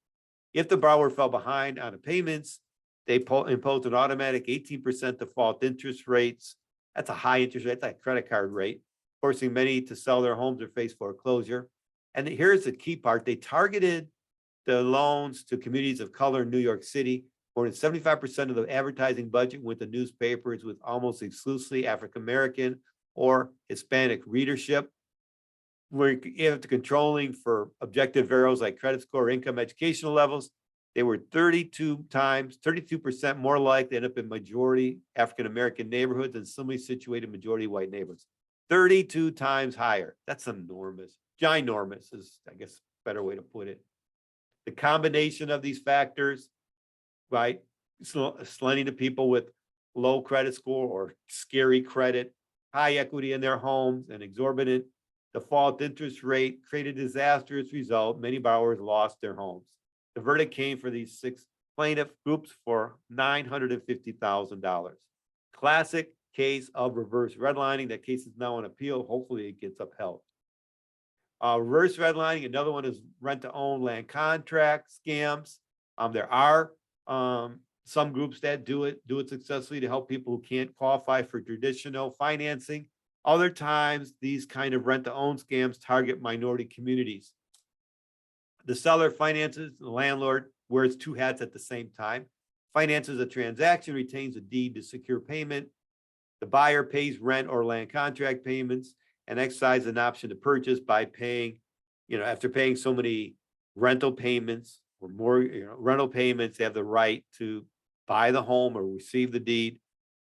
S1: If the borrower fell behind on the payments, they imposed an automatic 18% default interest rates. That's a high interest rate, that's a credit card rate, forcing many to sell their homes or face foreclosure. And here's the key part. They targeted the loans to communities of color in New York City. More than 75% of the advertising budget went to newspapers with almost exclusively African-American or Hispanic readership. We're after controlling for objective variables like credit score, income, educational levels. They were 32% more likely to end up in majority African-American neighborhoods than similarly situated majority white neighborhoods. 32 times higher. That's enormous. Ginormous is, I guess, a better way to put it. The combination of these factors, right, lending to people with low credit score or scary credit, high equity in their homes, and exorbitant default interest rate created a disastrous result. Many borrowers lost their homes. The verdict came for these 6 plaintiff groups for $950,000. Classic case of reverse redlining. That case is now on appeal. Hopefully it gets upheld. Reverse redlining, another one is rent-to-own land contract scams. There are some groups that do it successfully to help people who can't qualify for traditional financing. Other times, these kind of rent-to-own scams target minority communities. The seller finances, the landlord wears 2 hats at the same time. Finances a transaction, retains a deed to secure payment. The buyer pays rent or land contract payments and exercises an option to purchase by paying, after paying so many rental payments or more, rental payments, they have the right to buy the home or receive the deed.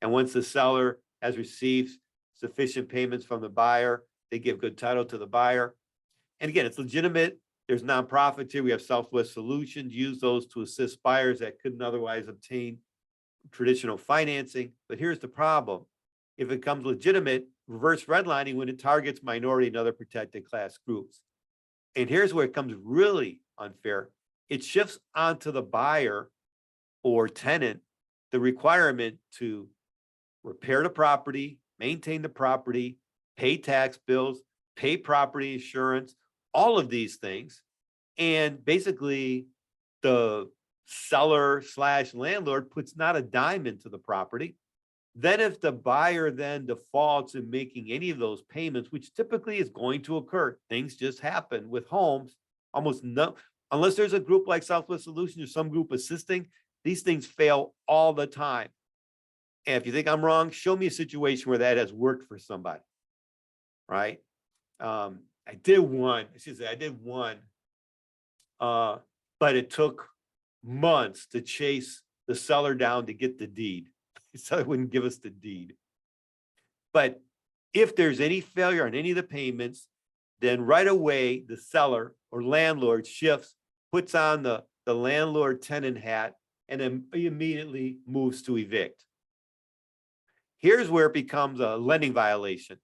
S1: And once the seller has received sufficient payments from the buyer, they give good title to the buyer. And again, it's legitimate. There's nonprofits here. We have Southwest Solutions, use those to assist buyers that couldn't otherwise obtain traditional financing. But here's the problem. If it becomes legitimate, reverse redlining when it targets minority and other protected class groups. And here's where it becomes really unfair. It shifts onto the buyer or tenant the requirement to repair the property, maintain the property, pay tax bills, pay property insurance, all of these things. And basically the seller / landlord puts not a dime into the property. Then if the buyer then defaults in making any of those payments, which typically is going to occur, things just happen with homes, almost no, unless there's a group like Southwest Solutions or some group assisting, these things fail all the time. And if you think I'm wrong, show me a situation where that has worked for somebody, right? I did one, but it took months to chase the seller down to get the deed. The seller wouldn't give us the deed. But if there's any failure on any of the payments, then right away, the seller or landlord shifts, puts on the landlord tenant hat, and then immediately moves to evict. Here's where it becomes a lending violation.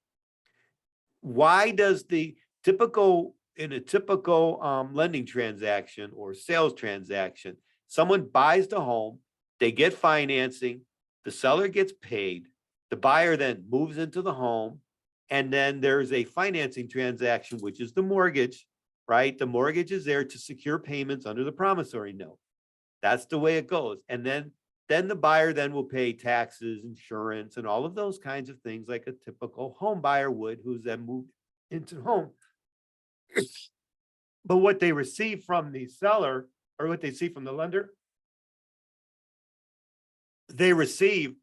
S1: Why does in a typical lending transaction or sales transaction, someone buys the home, they get financing, the seller gets paid, the buyer then moves into the home, and then there's a financing transaction, which is the mortgage, right? The mortgage is there to secure payments under the promissory note. That's the way it goes. And then the buyer then will pay taxes, insurance, and all of those kinds of things like a typical home buyer would, who's then moved into the home. But what they receive from the seller or what they see from the lender, they receive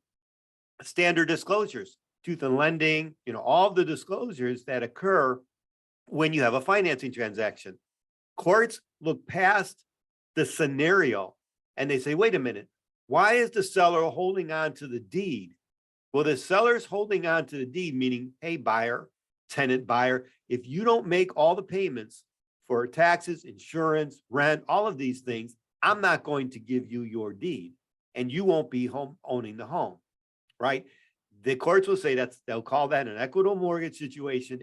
S1: standard disclosures, truth in lending, all the disclosures that occur when you have a financing transaction. Courts look past the scenario and they say, wait a minute, why is the seller holding on to the deed? Well, the seller's holding on to the deed, meaning, hey, buyer, tenant buyer, if you don't make all the payments for taxes, insurance, rent, all of these things, I'm not going to give you your deed and you won't be owning the home, right? The courts will say they'll call that an equitable mortgage situation.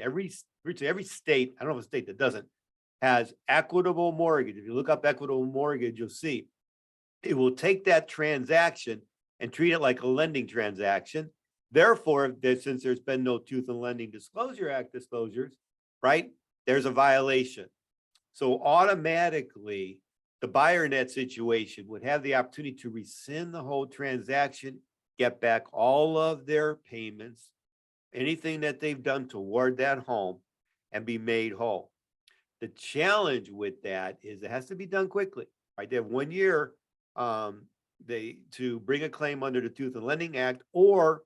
S1: Virtually every state, I don't know of a state that doesn't, has equitable mortgage. If you look up equitable mortgage, you'll see it will take that transaction and treat it like a lending transaction. Therefore, since there's been no Truth in Lending Disclosure Act disclosures, right, there's a violation. So automatically, The buyer in that situation would have the opportunity to rescind the whole transaction, get back all of their payments, anything that they've done toward that home, and be made whole. The challenge with that is it has to be done quickly, right? They have 1 year to bring a claim under the Tooth and Lending Act, or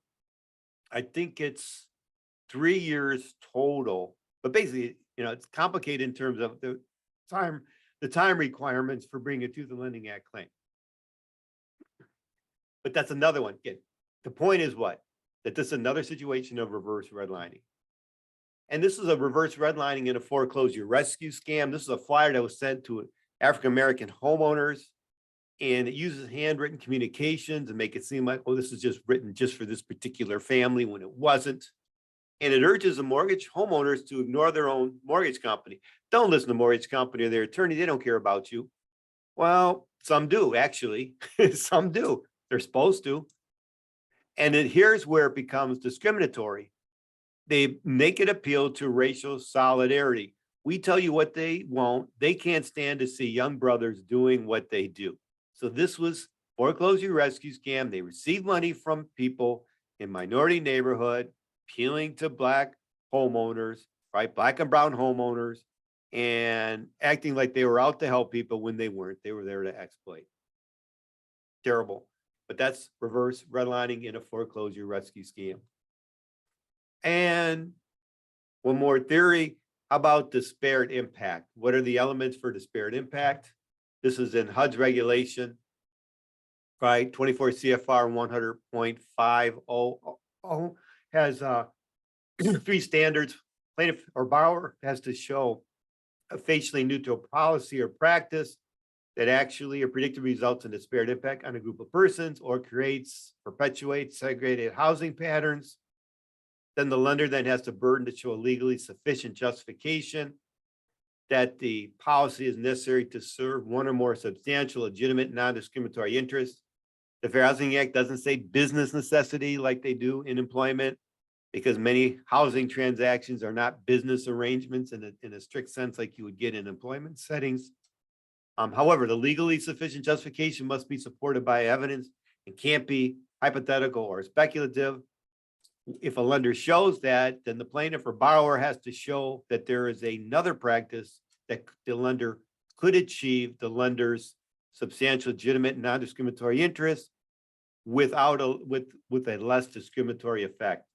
S1: I think it's 3 years total. But basically, it's complicated in terms of the time requirements for bringing a Tooth and Lending Act claim. But that's another one. Again, the point is what? That this is another situation of reverse redlining. And this is a reverse redlining in a foreclosure rescue scam. This is a flyer that was sent to African-American homeowners, and it uses handwritten communications and make it seem like, oh, this is just written just for this particular family when it wasn't. And it urges the mortgage homeowners to ignore their own mortgage company. Don't listen to mortgage company or their attorney. They don't care about you. Well, some do, actually. Some do. They're supposed to. And then here's where it becomes discriminatory. They make it appeal to racial solidarity. We tell you what they won't. They can't stand to see young brothers doing what they do. So this was foreclosure rescue scam. They received money from people in minority neighborhood, appealing to Black homeowners, right? Black and brown homeowners, and acting like they were out to help people when they weren't. They were there to exploit. Terrible. But that's reverse redlining in a foreclosure rescue scam. And one more theory about disparate impact. What are the elements for disparate impact? This is in HUD's regulation, right? 24 CFR 100.500 has 3 standards. Plaintiff or borrower has to show a facially neutral policy or practice that actually or predicted results in disparate impact on a group of persons or perpetuates segregated housing patterns. Then the lender then has the burden to show a legally sufficient justification that the policy is necessary to serve one or more substantial, legitimate, non-discriminatory interests. The Fair Housing Act doesn't say business necessity like they do in employment, because many housing transactions are not business arrangements in a strict sense like you would get in employment settings. However, the legally sufficient justification must be supported by evidence and can't be hypothetical or speculative. If a lender shows that, then the plaintiff or borrower has to show that there is another practice that the lender could achieve the lender's substantial, legitimate, non-discriminatory interest without with a less discriminatory effect.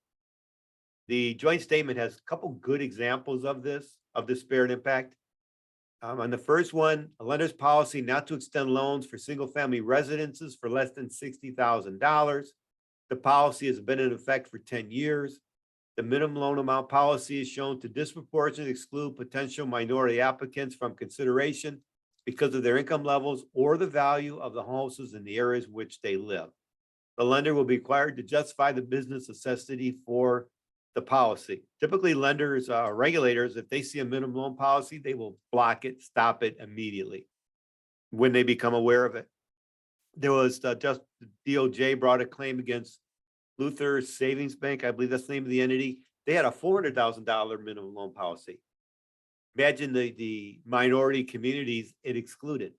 S1: The joint statement has a couple good examples of this, of disparate impact. On the first one, a lender's policy not to extend loans for single-family residences for less than $60,000. The policy has been in effect for 10 years. The minimum loan amount policy is shown to disproportionately exclude potential minority applicants from consideration because of their income levels or the value of the houses in the areas in which they live. The lender will be required to justify the business necessity for the policy. Typically, lenders, regulators, if they see a minimum loan policy, they will block it, stop it immediately when they become aware of it. There was just the DOJ brought a claim against Luther Savings Bank. I believe that's the name of the entity. They had a $400,000 minimum loan policy. Imagine the minority communities it excluded.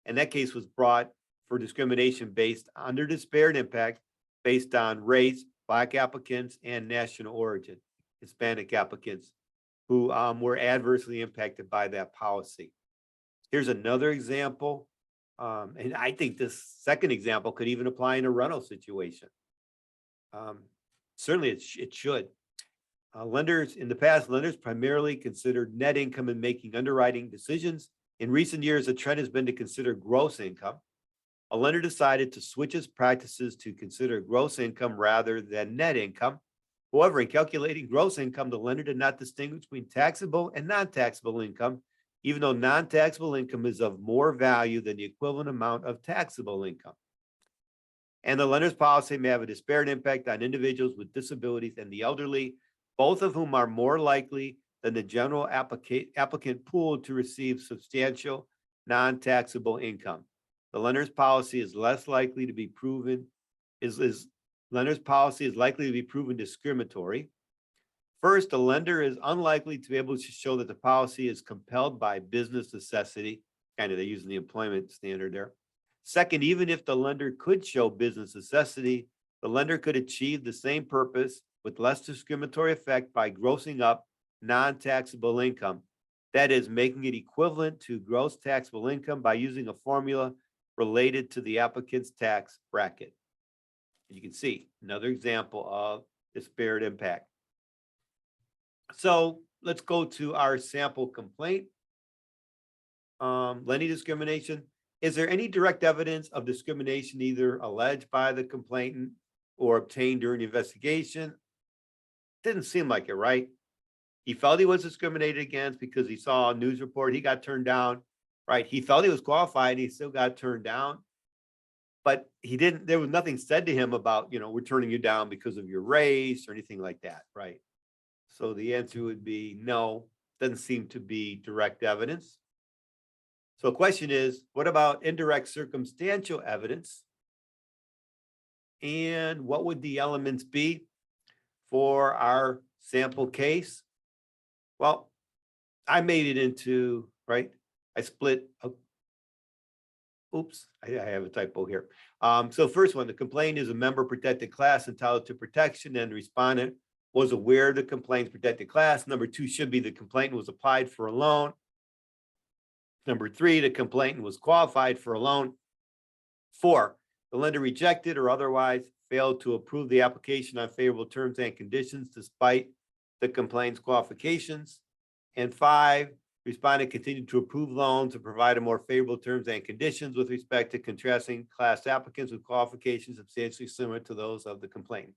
S1: And that case was brought for discrimination based under disparate impact based on race, Black applicants, and national origin, Hispanic applicants who were adversely impacted by that policy. Here's another example. And I think this second example could even apply in a rental situation. Certainly it should. In the past, lenders primarily considered net income in making underwriting decisions. In recent years, the trend has been to consider gross income. A lender decided to switch its practices to consider gross income rather than net income. However, in calculating gross income, the lender did not distinguish between taxable and non-taxable income, even though non-taxable income is of more value than the equivalent amount of taxable income. And the lender's policy may have a disparate impact on individuals with disabilities and the elderly, both of whom are more likely than the general applicant pool to receive substantial non-taxable income. The lender's policy is less likely to be proven, lender's policy is likely to be proven discriminatory. First, the lender is unlikely to be able to show that the policy is compelled by business necessity. kind of, they're using the employment standard there. Second, even if the lender could show business necessity, the lender could achieve the same purpose with less discriminatory effect by grossing up non-taxable income. That is, making it equivalent to gross taxable income by using a formula related to the applicant's tax bracket. You can see another example of disparate impact. So let's go to our sample complaint. Lending discrimination. Is there any direct evidence of discrimination either alleged by the complainant or obtained during the investigation? Didn't seem like it, right? He felt he was discriminated against because he saw a news report. He got turned down, right? He felt he was qualified and he still got turned down. But he didn't, there was nothing said to him about, we're turning you down because of your race or anything like that, right? So the answer would be no, doesn't seem to be direct evidence. So the question is, what about indirect circumstantial evidence? And what would the elements be for our sample case? Well, I made it into, right? I split, oops, I have a typo here. So first one, the complaint is a member protected class entitled to protection and the respondent was aware of the complaint's protected class. Number two should be the complainant was applied for a loan. Number three, the complainant was qualified for a loan. Four, the lender rejected or otherwise failed to approve the application on favorable terms and conditions despite the complaint's qualifications. And five, respondent continued to approve loans and provide a more favorable terms and conditions with respect to contrasting class applicants with qualifications substantially similar to those of the complainant.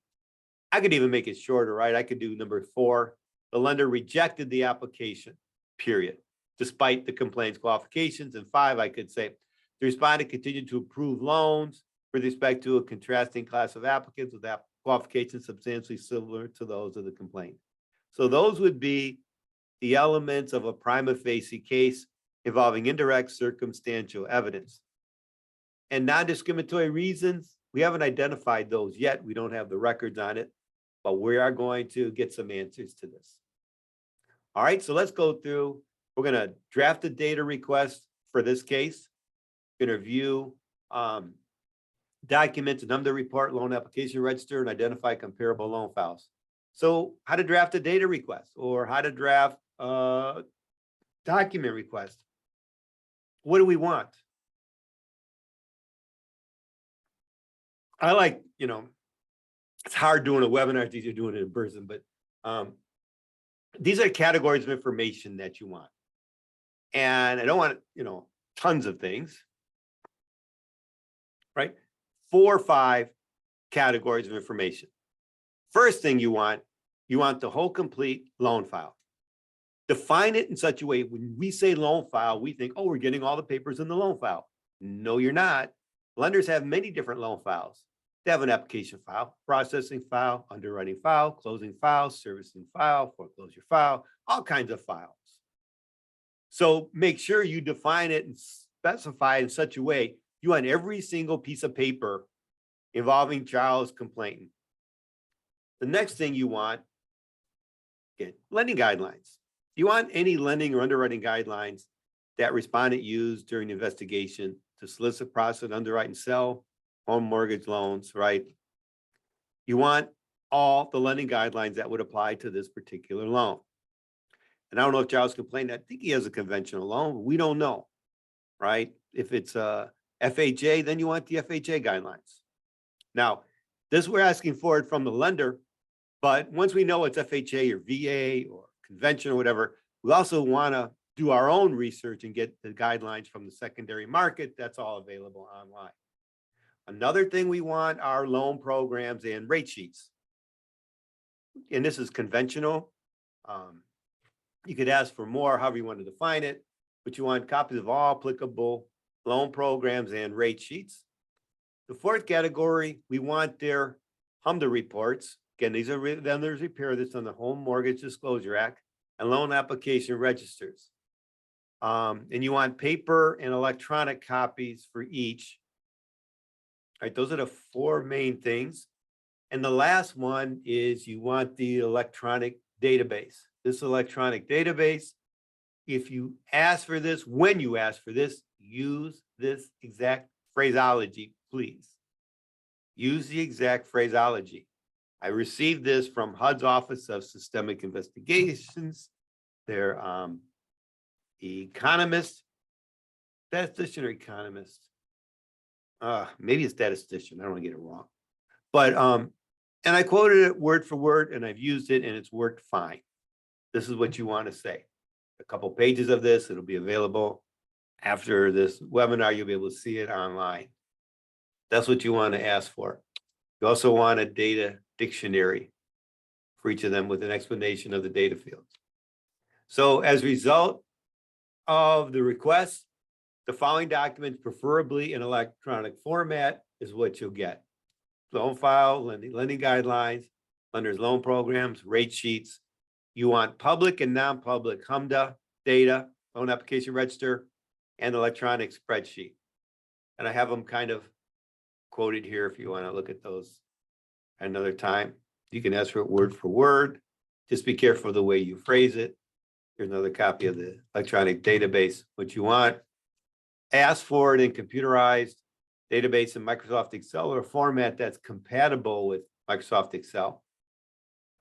S1: I could even make it shorter, right? I could do number four, the lender rejected the application, period, despite the complaint's qualifications. And five, I could say the respondent continued to approve loans with respect to a contrasting class of applicants with qualifications substantially similar to those of the complaint. So those would be the elements of a prima facie case involving indirect circumstantial evidence. And non-discriminatory reasons, we haven't identified those yet. We don't have the records on it, but we are going to get some answers to this. All right, so let's go through. We're going to draft a data request for this case. We're going to review documents and the report, loan application register, and identify comparable loan files. So how to draft a data request or how to draft a document request. What do we want? I like, it's hard doing a webinar, it's easier doing it in person, but these are categories of information that you want. And I don't want, tons of things, right? 4 or 5 categories of information. First thing you want the whole complete loan file. Define it in such a way, when we say loan file, we think, oh, we're getting all the papers in the loan file. No, you're not. Lenders have many different loan files. They have an application file, processing file, underwriting file, closing file, servicing file, foreclosure file, all kinds of files. So make sure you define it and specify it in such a way you want every single piece of paper involving child's complainant. The next thing you want, again, lending guidelines. You want any lending or underwriting guidelines that respondent used during the investigation to solicit, process, underwrite, and sell home mortgage loans, right? You want all the lending guidelines that would apply to this particular loan. And I don't know if child's complainant, I think he has a conventional loan. We don't know, right? If it's a FHA, then you want the FHA guidelines. Now, this we're asking for it from the lender, but once we know it's FHA or VA or conventional or whatever, we also want to do our own research and get the guidelines from the secondary market. That's all available online. Another thing we want are loan programs and rate sheets. And this is conventional. You could ask for more, however you want to define it, but you want copies of all applicable loan programs and rate sheets. The fourth category, we want their HMDA reports. Again, these are vendors repair this on the Home Mortgage Disclosure Act and loan application registers. And you want paper and electronic copies for each. All right, those are the 4 main things. And the last one is you want the electronic database. This electronic database, if you ask for this, when you ask for this, use this exact phraseology, please. Use the exact phraseology. I received this from HUD's Office of Systemic Investigations, their economist, statistician or economist. Maybe a statistician, I don't want to get it wrong. But and I quoted it word for word, and I've used it and it's worked fine. This is what you want to say. A couple pages of this, it'll be available after this webinar, you'll be able to see it online. That's what you want to ask for. You also want a data dictionary for each of them with an explanation of the data fields. So as a result of the request, the following documents, preferably in electronic format, is what you'll get. Loan file, lending guidelines, lenders loan programs, rate sheets. You want public and non-public HMDA data, loan application register, and electronic spreadsheet. And I have them kind of quoted here if you want to look at those another time. You can ask for it word for word. Just be careful the way you phrase it. Here's another copy of the electronic database. What you want, ask for it in computerized database in Microsoft Excel or a format that's compatible with Microsoft Excel.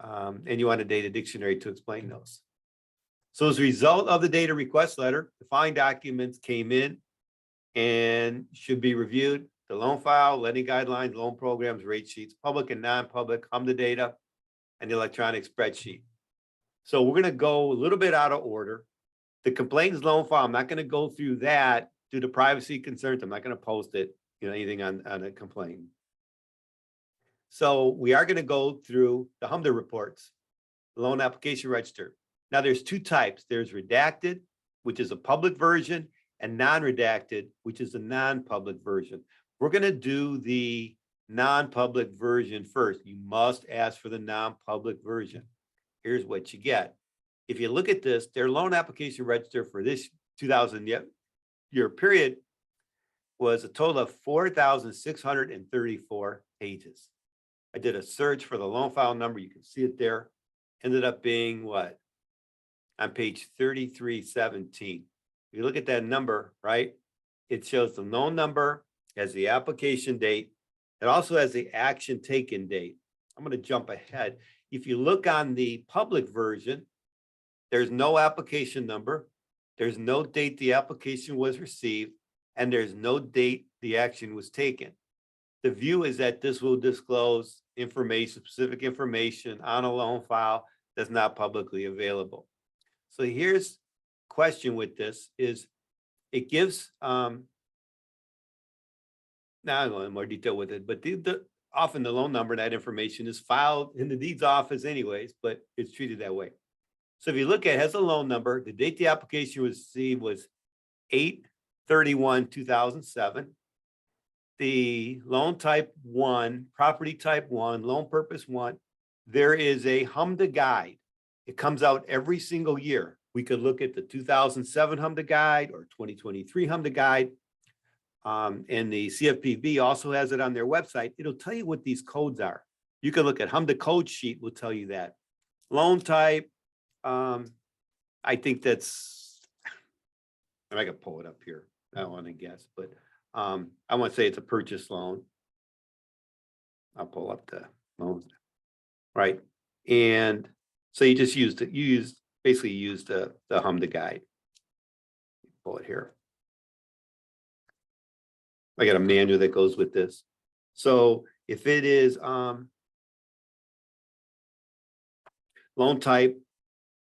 S1: And you want a data dictionary to explain those. So as a result of the data request letter, the following documents came in and should be reviewed: the loan file, lending guidelines, loan programs, rate sheets, public and non-public, HMDA data, and the electronic spreadsheet. So we're going to go a little bit out of order. The complaints loan file, I'm not going to go through that due to privacy concerns. I'm not going to post it, anything on a complaint. So we are going to go through the HMDA reports, the loan application register. Now there's two types. There's redacted, which is a public version, and non-redacted, which is a non-public version. We're going to do the non-public version first. You must ask for the non-public version. Here's what you get. If you look at this, their loan application register for this 2000 year period was a total of 4,634 pages. I did a search for the loan file number. You can see it there. Ended up being what? On page 3317. If you look at that number, right? It shows the loan number, has the application date. It also has the action taken date. I'm going to jump ahead. If you look on the public version, there's no application number. There's no date the application was received, and there's no date the action was taken. The view is that this will disclose information, specific information on a loan file that's not publicly available. So here's question with this is it gives, now I'm going in more detail with it, but often the loan number, that information is filed in the deeds office anyways, but it's treated that way. So if you look at it, has a loan number, the date the application was received was 8/31/2007. The loan type 1, property type 1, loan purpose 1, there is a HMDA guide. It comes out every single year. We could look at the 2007 HMDA guide or 2023 HMDA guide. And the CFPB also has it on their website. It'll tell you what these codes are. You can look at HMDA code sheet, will tell you that. Loan type, I think that's, I can pull it up here. I don't want to guess, but I want to say it's a purchase loan. I'll pull up the loans, right? And so you just used it. You basically used the HMDA guide. Pull it here. I got a manual that goes with this. So if it is loan type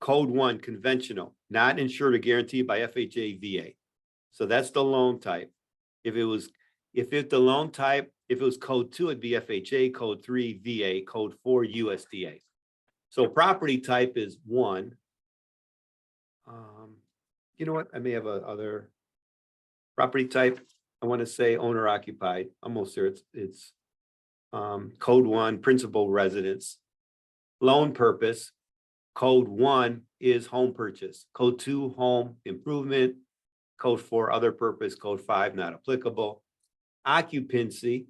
S1: code 1, conventional, not insured or guaranteed by FHA VA. So that's the loan type. If the loan type, if it was code 2, it'd be FHA, code 3 VA, code 4 USDA. So property type is 1. You know what? I may have other property type. I want to say owner occupied. Almost there. It's code 1, principal residence. Loan purpose, code 1 is home purchase. Code 2, home improvement. Code 4, other purpose. Code 5, not applicable. Occupancy,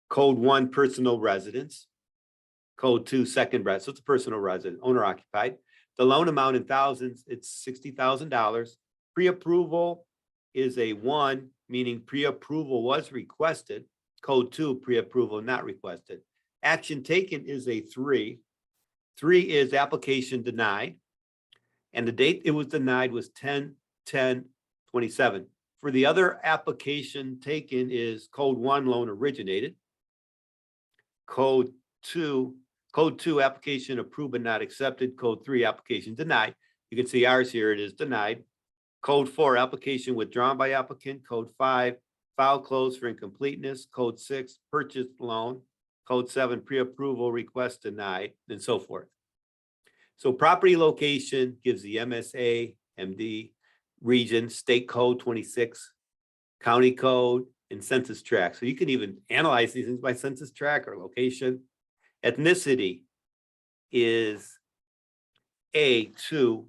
S1: code 1, personal residence. Code 2, second residence. So it's a personal residence, owner occupied. The loan amount in thousands, it's $60,000. Pre-approval is a 1, meaning pre-approval was requested. Code 2, pre-approval not requested. Action taken is a 3. 3 is application denied. And the date it was denied was 10/10/27. For the other application taken is code 1, loan originated. Code 2, application approved but not accepted. Code 3, application denied. You can see ours here, it is denied. Code 4, application withdrawn by applicant. Code 5, file closed for incompleteness. Code 6, purchase loan. Code 7, pre-approval request denied, and so forth. So property location gives the MSA, MD, region, state code 26, county code, and census tract. So you can even analyze these things by census tract or location. Ethnicity is A2.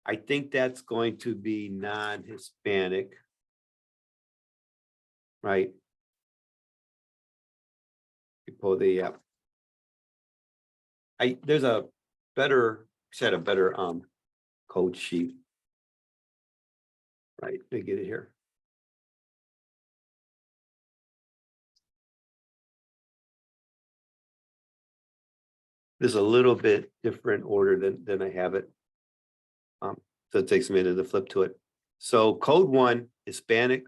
S1: I think that's going to be non-Hispanic, right? You pull the there's a better code sheet. Right, they get it here. There's a little bit different order than I have it. So it takes a minute to flip to it. So code 1, Hispanic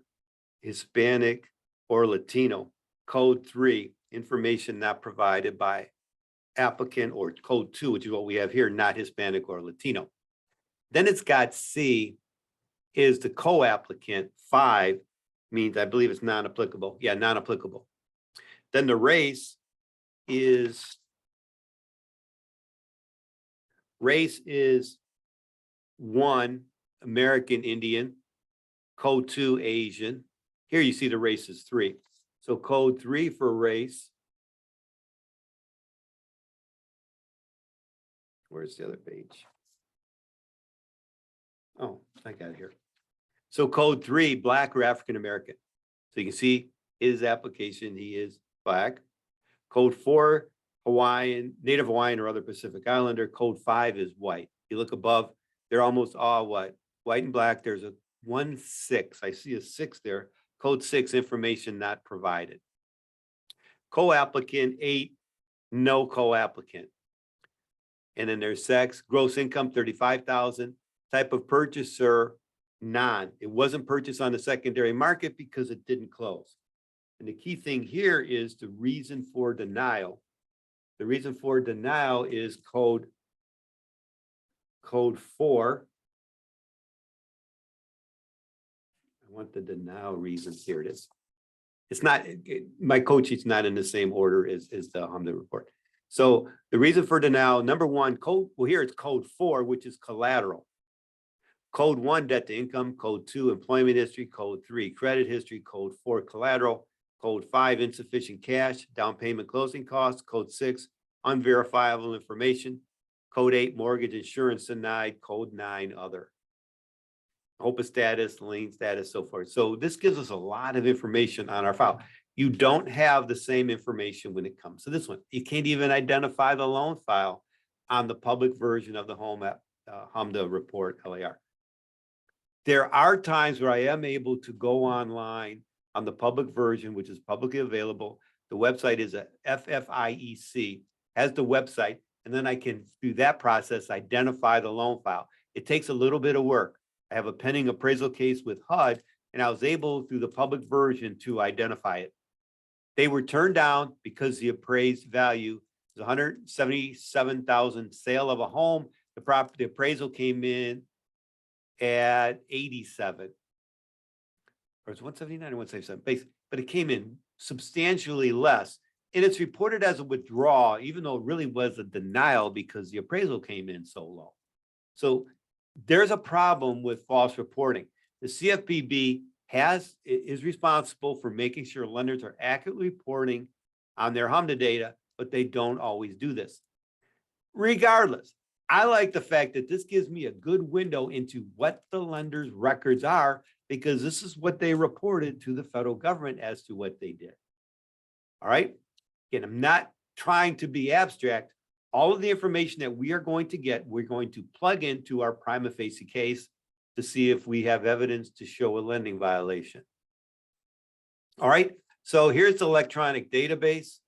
S1: or Latino. Code 3, information not provided by applicant, or code 2, which is what we have here, not Hispanic or Latino. Then it's got C, is the co-applicant. 5 means, I believe it's non-applicable. Yeah, non-applicable. Then the race is 1, American Indian. Code 2, Asian. Here you see the race is 3. So code 3 for race. Where's the other page? Oh, I got it here. So code 3, Black or African American. So you can see his application, he is Black. Code 4, Hawaiian, Native Hawaiian or other Pacific Islander. Code 5 is white. You look above, they're almost all white and Black. There's a 1/6. I see a 6 there. Code 6, information not provided. Co-applicant 8, no co-applicant. And then there's sex, gross income 35,000. Type of purchaser, non. It wasn't purchased on the secondary market because it didn't close. And the key thing here is the reason for denial. The reason for denial is code 4. I want the denial reasons. Here it is. It's not, my code sheet's not in the same order as the report. So the reason for denial, number 1, code, well, here it's code 4, which is collateral. Code 1, debt to income. Code 2, employment history. Code 3, credit history. Code 4, collateral. Code 5, insufficient cash, down payment, closing costs. Code 6, unverifiable information. Code 8, mortgage insurance denied. Code 9, other. HOPA status, lien status, so forth. So this gives us a lot of information on our file. You don't have the same information when it comes to this one. You can't even identify the loan file on the public version of the HMDA report, LAR. There are times where I am able to go online on the public version, which is publicly available. The website is a FFIEC, has the website, and then I can, through that process, identify the loan file. It takes a little bit of work. I have a pending appraisal case with HUD, and I was able, through the public version, to identify it. They were turned down because the appraised value is 177,000 sale of a home. The appraisal came in at 87, or it's 179 or 177 base, but it came in substantially less. And it's reported as a withdrawal, even though it really was a denial because the appraisal came in so low. So there's a problem with false reporting. The CFPB is responsible for making sure lenders are accurately reporting on their HMDA data, but they don't always do this. Regardless, I like the fact that this gives me a good window into what the lender's records are, because this is what they reported to the federal government as to what they did. All right. Again, I'm not trying to be abstract. All of the information that we are going to get, we're going to plug into our prima facie case. to see if we have evidence to show a lending violation. All right, so here's the electronic database.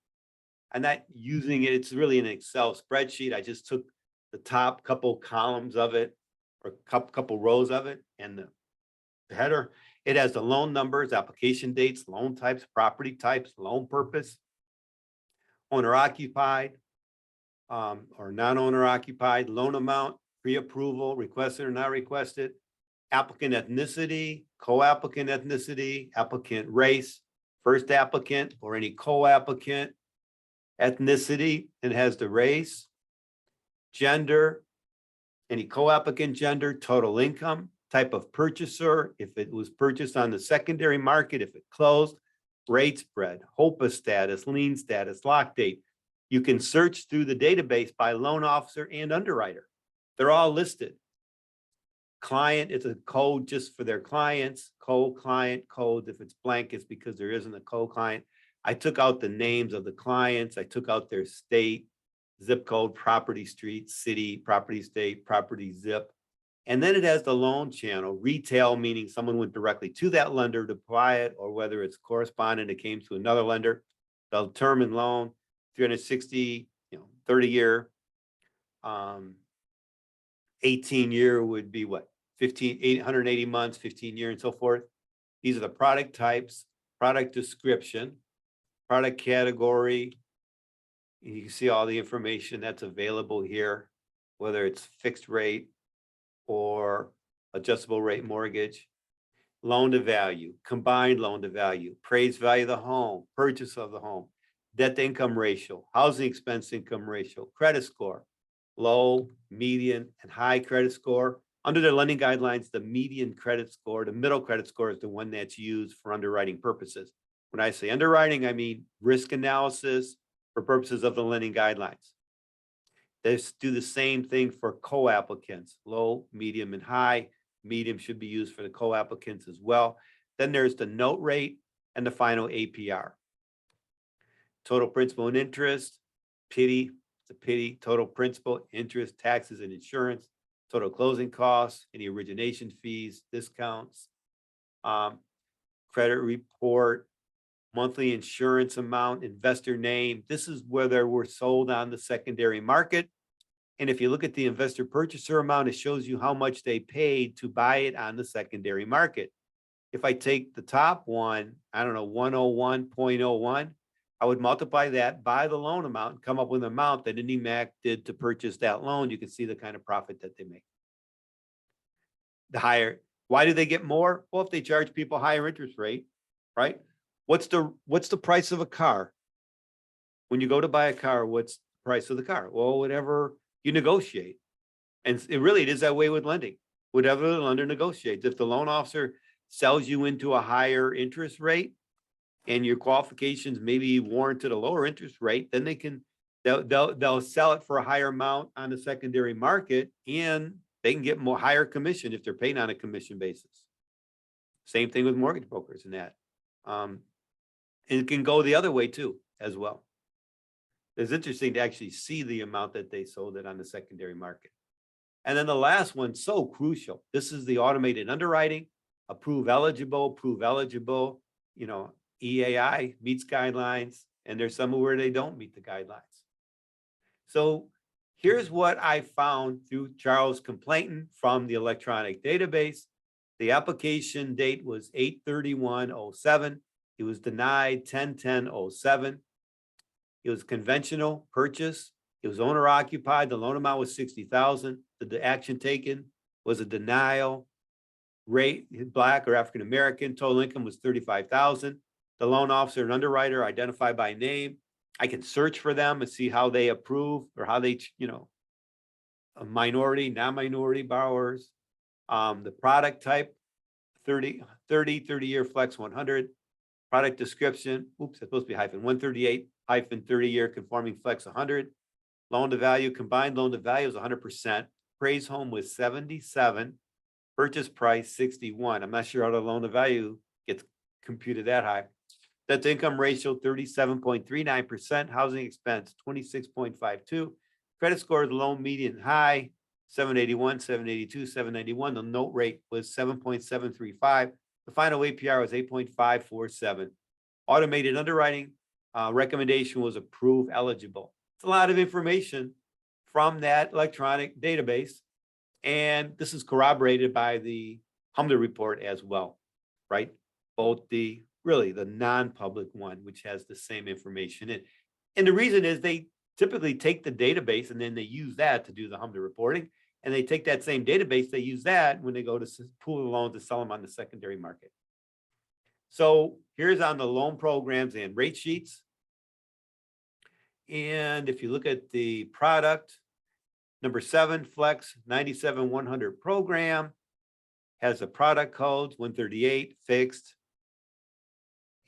S1: I'm not using it, it's really an Excel spreadsheet. I just took the top couple columns of it, or couple rows of it, and the header. It has the loan numbers, application dates, loan types, property types, loan purpose, owner occupied, or non-owner occupied, loan amount, pre-approval, requested or not requested, applicant ethnicity, co-applicant ethnicity, applicant race, first applicant or any co-applicant ethnicity, and has the race, gender, any co-applicant gender, total income, type of purchaser, if it was purchased on the secondary market, if it closed, rate spread, HOPA status, lien status, lock date. You can search through the database by loan officer and underwriter. They're all listed. Client, it's a code just for their clients, co-client code. If it's blank, it's because there isn't a co-client. I took out the names of the clients. I took out their state, zip code, property, street, city, property, state, property, zip. And then it has the loan channel, retail, meaning someone went directly to that lender to buy it, or whether it's correspondent, it came to another lender. The term and loan, 360, 30-year, 18-year would be what? 880 months, 15-year, and so forth. These are the product types, product description, product category. You can see all the information that's available here, whether it's fixed rate or adjustable rate mortgage, loan to value, combined loan to value, appraised value of the home, purchase of the home, debt to income ratio, housing expense income ratio, credit score, low, median, and high credit score. Under their lending guidelines, the median credit score, the middle credit score is the one that's used for underwriting purposes. When I say underwriting, I mean risk analysis for purposes of the lending guidelines. They do the same thing for co-applicants, low, medium, and high. Medium should be used for the co-applicants as well. Then there's the note rate and the final APR. Total principal and interest, pity, it's a pity, total principal, interest, taxes, and insurance, total closing costs, any origination fees, discounts, credit report, monthly insurance amount, investor name. This is whether we're sold on the secondary market. And if you look at the investor purchaser amount, it shows you how much they paid to buy it on the secondary market. If I take the top one, I don't know, 101.01, I would multiply that by the loan amount and come up with an amount that IndyMac did to purchase that loan. You can see the kind of profit that they make. The higher, why do they get more? Well, if they charge people higher interest rate, right? What's the price of a car? When you go to buy a car, what's the price of the car? Well, whatever you negotiate. And it really is that way with lending. Whatever the lender negotiates. If the loan officer sells you into a higher interest rate and your qualifications maybe warranted a lower interest rate, then they'll sell it for a higher amount on the secondary market, and they can get more higher commission if they're paid on a commission basis. Same thing with mortgage brokers and that. It can go the other way too, as well. It's interesting to actually see the amount that they sold it on the secondary market. And then the last one, so crucial. This is the automated underwriting, approve eligible, EAI meets guidelines, and there's some where they don't meet the guidelines. So here's what I found through Charles Complainant from the electronic database. The application date was 8/31/07. It was denied 10/10/07. It was conventional purchase. It was owner occupied. The loan amount was $60,000. The action taken was a denial. Rate, Black or African American. Total income was $35,000. The loan officer and underwriter identified by name. I can search for them and see how they approve or how they, a minority, non-minority borrowers. The product type, 30-year flex 100. Product description, oops, it's supposed to be -138, -30-year conforming flex 100. Loan to value, combined loan to value is 100%. Appraised home was 77. Purchase price 61. I'm not sure how the loan to value gets computed that high. Debt to income ratio 37.39%. Housing expense 26.52. Credit score is low, median, high. 781, 782, 791. The note rate was 7.735. The final APR was 8.547. Automated underwriting recommendation was approved eligible. It's a lot of information from that electronic database. And this is corroborated by the HMDA report as well, right? Both the non-public one, which has the same information in. And the reason is they typically take the database and then they use that to do the HMDA reporting. And they take that same database, they use that when they go to pool the loans to sell them on the secondary market. So here's on the loan programs and rate sheets. And if you look at the product, number 7, Flex 97-100 program has the product codes 138 fixed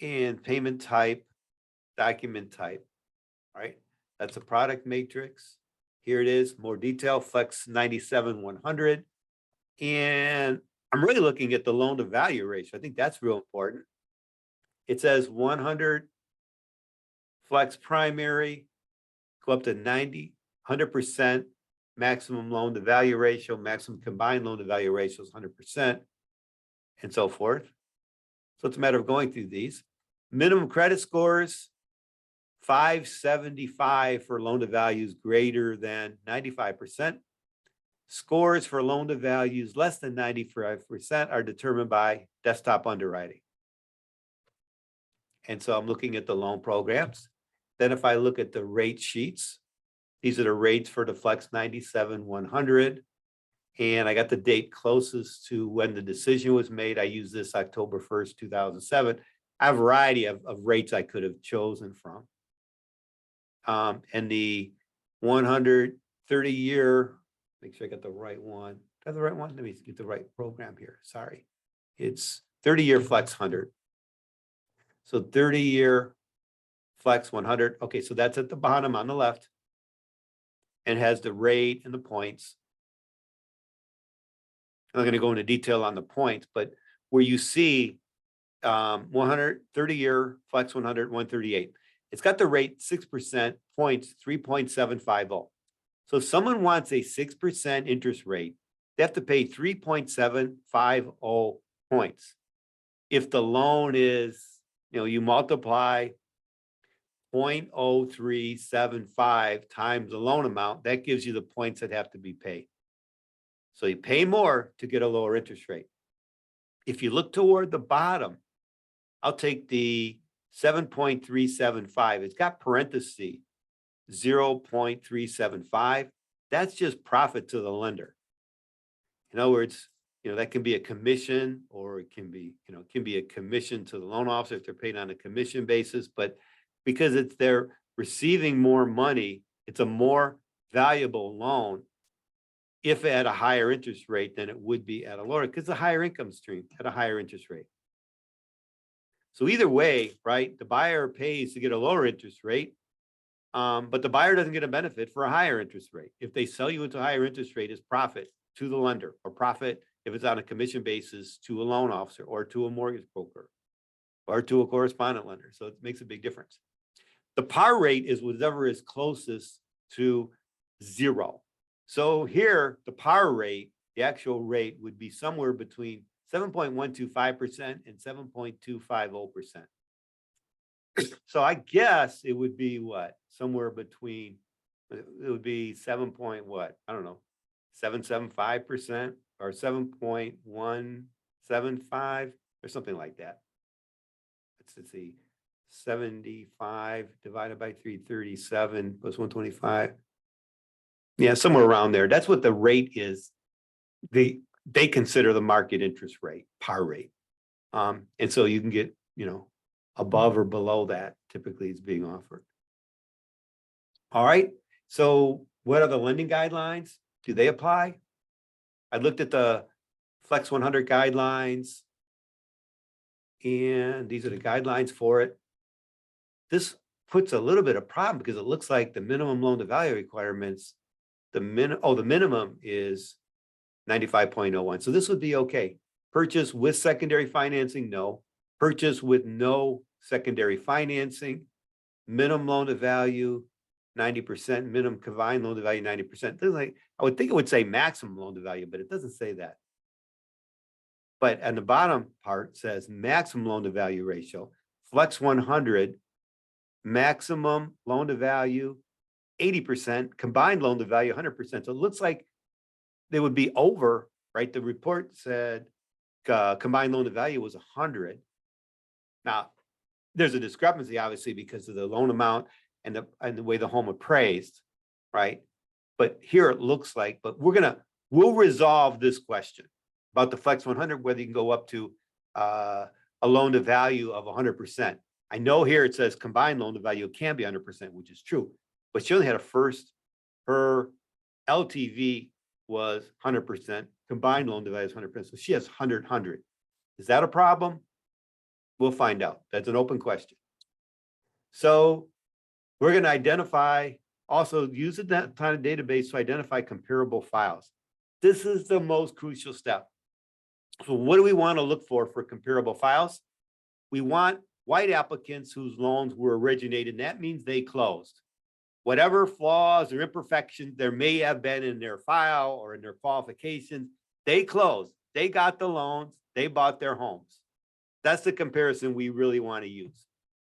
S1: and payment type, document type. All right, that's a product matrix. Here it is, more detail, Flex 97-100. And I'm really looking at the loan to value ratio. I think that's real important. It says 100 Flex primary, go up to 90, 100% maximum loan to value ratio, maximum combined loan to value ratio is 100%, and so forth. So it's a matter of going through these. Minimum credit scores, 575 for loan to values greater than 95%. Scores for loan to values less than 95% are determined by desktop underwriting. And so I'm looking at the loan programs. Then if I look at the rate sheets, these are the rates for the Flex 97-100. And I got the date closest to when the decision was made. I use this October 1st, 2007. I have a variety of rates I could have chosen from. And the 130-year, make sure I got the right one. Is that the right one? Let me get the right program here. Sorry. It's 30-year Flex 100. So 30-year Flex 100. Okay, so that's at the bottom on the left and has the rate and the points. I'm not going to go into detail on the points, but where you see 130-year Flex 100, 138, it's got the rate 6%, points 3.750. So if someone wants a 6% interest rate, they have to pay 3.750 points. If the loan is, you multiply 0.0375 times the loan amount, that gives you the points that have to be paid. So you pay more to get a lower interest rate. If you look toward the bottom, I'll take the 7.375. It's got parentheses 0.375. That's just profit to the lender. In other words, that can be a commission, or it can be, a commission to the loan officer if they're paid on a commission basis. But because they're receiving more money, it's a more valuable loan if at a higher interest rate than it would be at a lower, because the higher income stream at a higher interest rate. So either way, right, the buyer pays to get a lower interest rate, but the buyer doesn't get a benefit for a higher interest rate. If they sell you into a higher interest rate, it's profit to the lender, or profit if it's on a commission basis to a loan officer or to a mortgage broker or to a correspondent lender. So it makes a big difference. The par rate is whatever is closest to 0. So here, the par rate, the actual rate would be somewhere between 7.125% and 7.250%. So I guess it would be what? Somewhere between, it would be 7.75% or 7.175 or something like that. Let's see, 75 divided by 337 plus 125. Yeah, somewhere around there. That's what the rate is. They consider the market interest rate, par rate. And so you can get, above or below that typically is being offered. All right. So what are the lending guidelines? Do they apply? I looked at the Flex 100 guidelines, and these are the guidelines for it. This puts a little bit of problem because it looks like the minimum loan to value requirements, the minimum is 95.01. So this would be okay. Purchase with secondary financing, no. Purchase with no secondary financing, minimum loan to value 90% minimum combined loan to value 90%. Like, I would think it would say maximum loan to value, but it doesn't say that. But on the bottom part says maximum loan to value ratio, Flex 100, maximum loan to value 80%, combined loan to value 100%. So it looks like they would be over, right? The report said combined loan to value was 100. Now, there's a discrepancy, obviously, because of the loan amount and the way the home appraised, right? But here it looks like, but we'll resolve this question about the Flex 100, whether you can go up to a loan to value of 100%. I know here it says combined loan to value can be 100%, which is true, but she only had her LTV was 100%, combined loan to value is 100%. So she has 100. Is that a problem? We'll find out. That's an open question. So we're going to identify, also use that kind of database to identify comparable files. This is the most crucial step. So what do we want to look for comparable files? We want white applicants whose loans were originated, and that means they closed. Whatever flaws or imperfections there may have been in their file or in their qualifications, they closed. They got the loans. They bought their homes. That's the comparison we really want to use.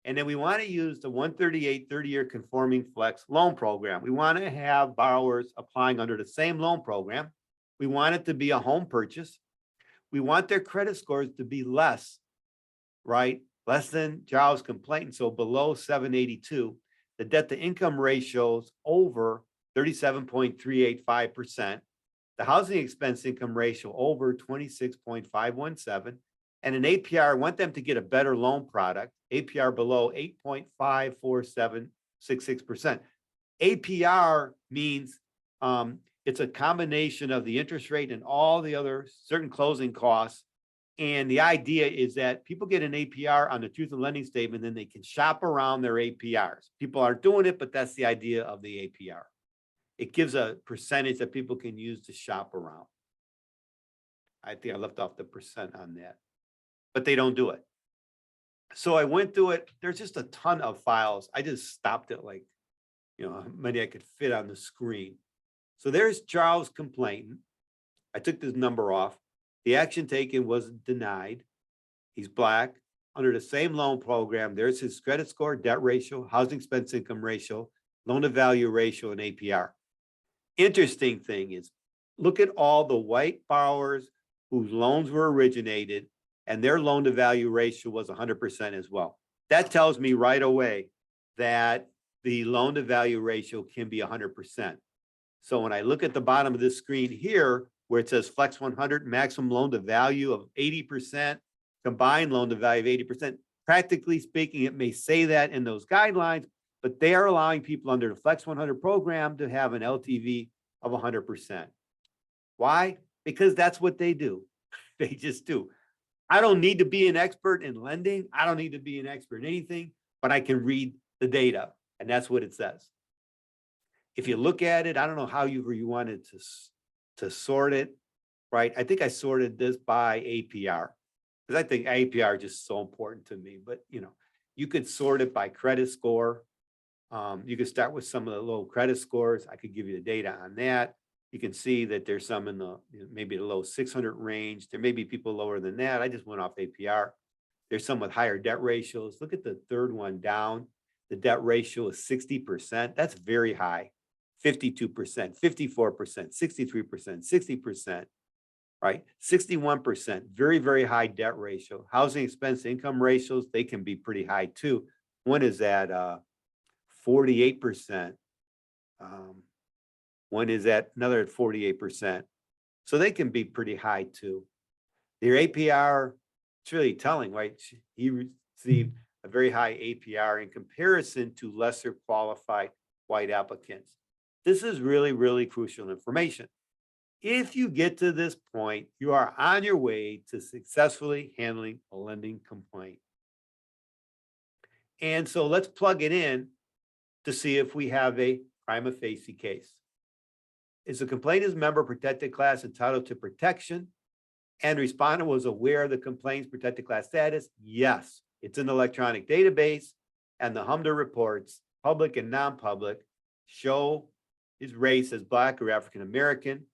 S1: And then we want to use the 138 30-year conforming flex loan program. We want to have borrowers applying under the same loan program. We want it to be a home purchase. We want their credit scores to be less, right? Less than Giles' complaint, so below 782. The debt to income ratios over 37.385%. The housing expense income ratio over 26.517. And an APR, want them to get a better loan product, APR below 8.54766%. APR means it's a combination of the interest rate and all the other certain closing costs. And the idea is that people get an APR on the truth in lending statement, then they can shop around their APRs. People aren't doing it, but that's the idea of the APR. It gives a percentage that people can use to shop around. I think I left off the percent on that, but they don't do it. So I went through it. There's just a ton of files. I just stopped it like, how many I could fit on the screen. So there's Charles' complaint. I took this number off. The action taken was denied. He's Black. Under the same loan program, there's his credit score, debt ratio, housing expense income ratio, loan to value ratio, and APR. Interesting thing is, look at all the white borrowers whose loans were originated and their loan to value ratio was 100% as well. That tells me right away that the loan to value ratio can be 100%. So when I look at the bottom of this screen here, where it says Flex 100, maximum loan to value of 80%, combined loan to value of 80%. Practically speaking, it may say that in those guidelines, but they are allowing people under the Flex 100 program to have an LTV of 100%. Why? Because that's what they do. They just do. I don't need to be an expert in lending. I don't need to be an expert in anything, but I can read the data, and that's what it says. If you look at it, I don't know how you wanted to sort it, right? I think I sorted this by APR because I think APR is just so important to me. But you could sort it by credit score. You could start with some of the low credit scores. I could give you the data on that. You can see that there's some in the maybe the low 600 range. There may be people lower than that. I just went off APR. There's some with higher debt ratios. Look at the third one down. The debt ratio is 60%. That's very high. 52%, 54%, 63%, 60%, right? 61%, very, very high debt ratio. Housing expense income ratios, they can be pretty high too. One is at 48%. One is at another at 48%. So they can be pretty high too. Their APR, it's really telling, right? He received a very high APR in comparison to lesser qualified white applicants. This is really, really crucial information. If you get to this point, you are on your way to successfully handling a lending complaint. And so let's plug it in to see if we have a prima facie case. Is the complainant's member protected class entitled to protection? And the respondent was aware of the complaint's protected class status? Yes, it's an electronic database, and the HMDA reports, public and non-public, show his race as Black or African American.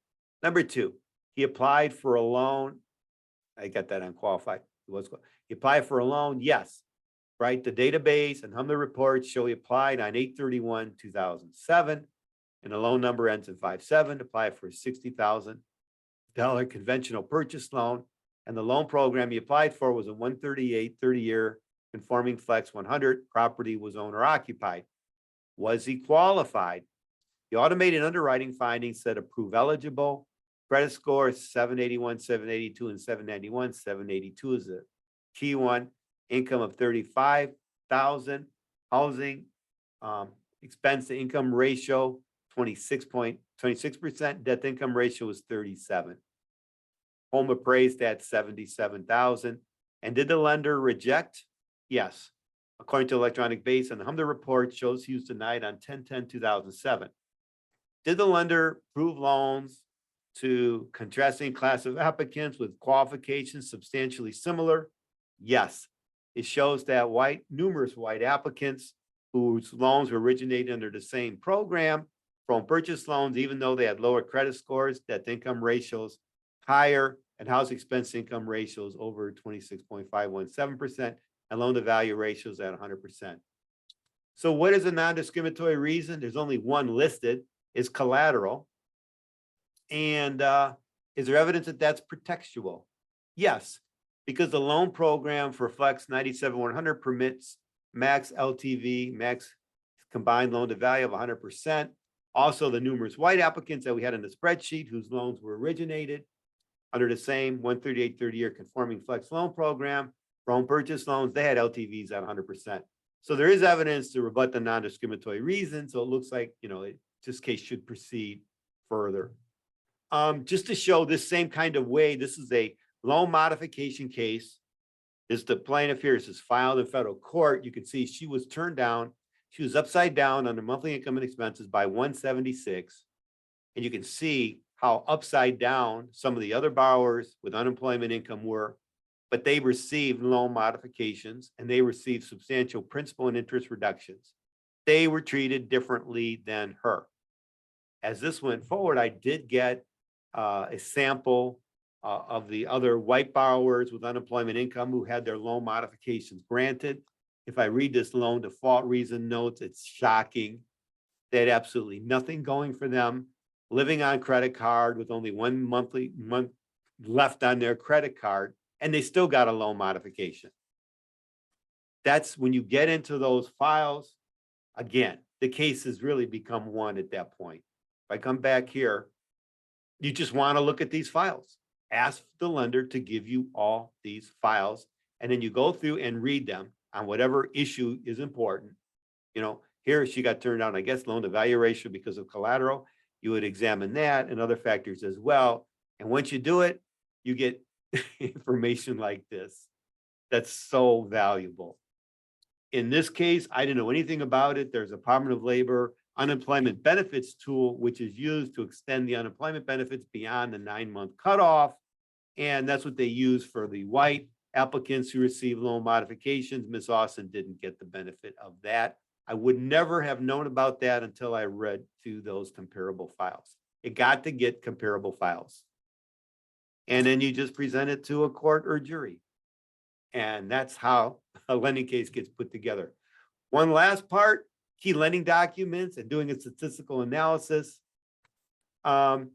S1: Number two, he applied for a loan. I got that unqualified. He applied for a loan. Yes, right. The database and HMDA reports show he applied on 8/31/2007, and the loan number ends in 57. Applied for a $60,000 conventional purchase loan, and the loan program he applied for was a 138 30-year conforming flex 100. Property was owner occupied. Was he qualified? The automated underwriting findings said approve eligible. Credit score is 781, 782, and 791. 782 is a key one. Income of 35,000. Housing expense to income ratio 26%. Debt to income ratio was 37. Home appraised at 77,000. And did the lender reject? Yes. According to electronic base, and the HMDA report shows he was denied on 10/10/2007. Did the lender approve loans to contrasting class of applicants with qualifications substantially similar? Yes. It shows that numerous white applicants whose loans were originated under the same program, from purchase loans, even though they had lower credit scores, that income ratios higher, and house expense income ratios over 26.517%, and loan to value ratios at 100%. So what is a non-discriminatory reason? There's only one listed, is collateral. And is there evidence that that's pretextual? Yes, because the loan program for Flex 97-100 permits max LTV, max combined loan to value of 100%. Also, the numerous white applicants that we had in the spreadsheet whose loans were originated under the same 138 30-year conforming Flex loan program for home purchase loans, they had LTVs at 100%. So there is evidence to rebut the non-discriminatory reason. So it looks like, this case should proceed further. Just to show this same kind of way, this is a loan modification case. This the plaintiff here is filed in federal court. You can see she was turned down. She was upside down on her monthly income and expenses by 176. And you can see how upside down some of the other borrowers with unemployment income were, but they received loan modifications and they received substantial principal and interest reductions. They were treated differently than her. As this went forward, I did get a sample of the other white borrowers with unemployment income who had their loan modifications granted. If I read this loan default reason notes, it's shocking. They had absolutely nothing going for them, living on credit card with only one month left on their credit card, and they still got a loan modification. That's when you get into those files, again, the cases really become one at that point. If I come back here, you just want to look at these files. Ask the lender to give you all these files, and then you go through and read them on whatever issue is important. Here she got turned down, I guess, loan to value ratio because of collateral. You would examine that and other factors as well. And once you do it, you get information like this. That's so valuable. In this case, I didn't know anything about it. There's a Department of Labor unemployment benefits tool, which is used to extend the unemployment benefits beyond the 9-month cutoff. And that's what they use for the white applicants who receive loan modifications. Ms. Austin didn't get the benefit of that. I would never have known about that until I read through those comparable files. It got to get comparable files. And then you just present it to a court or jury. And that's how a lending case gets put together. One last part, key lending documents and doing a statistical analysis. What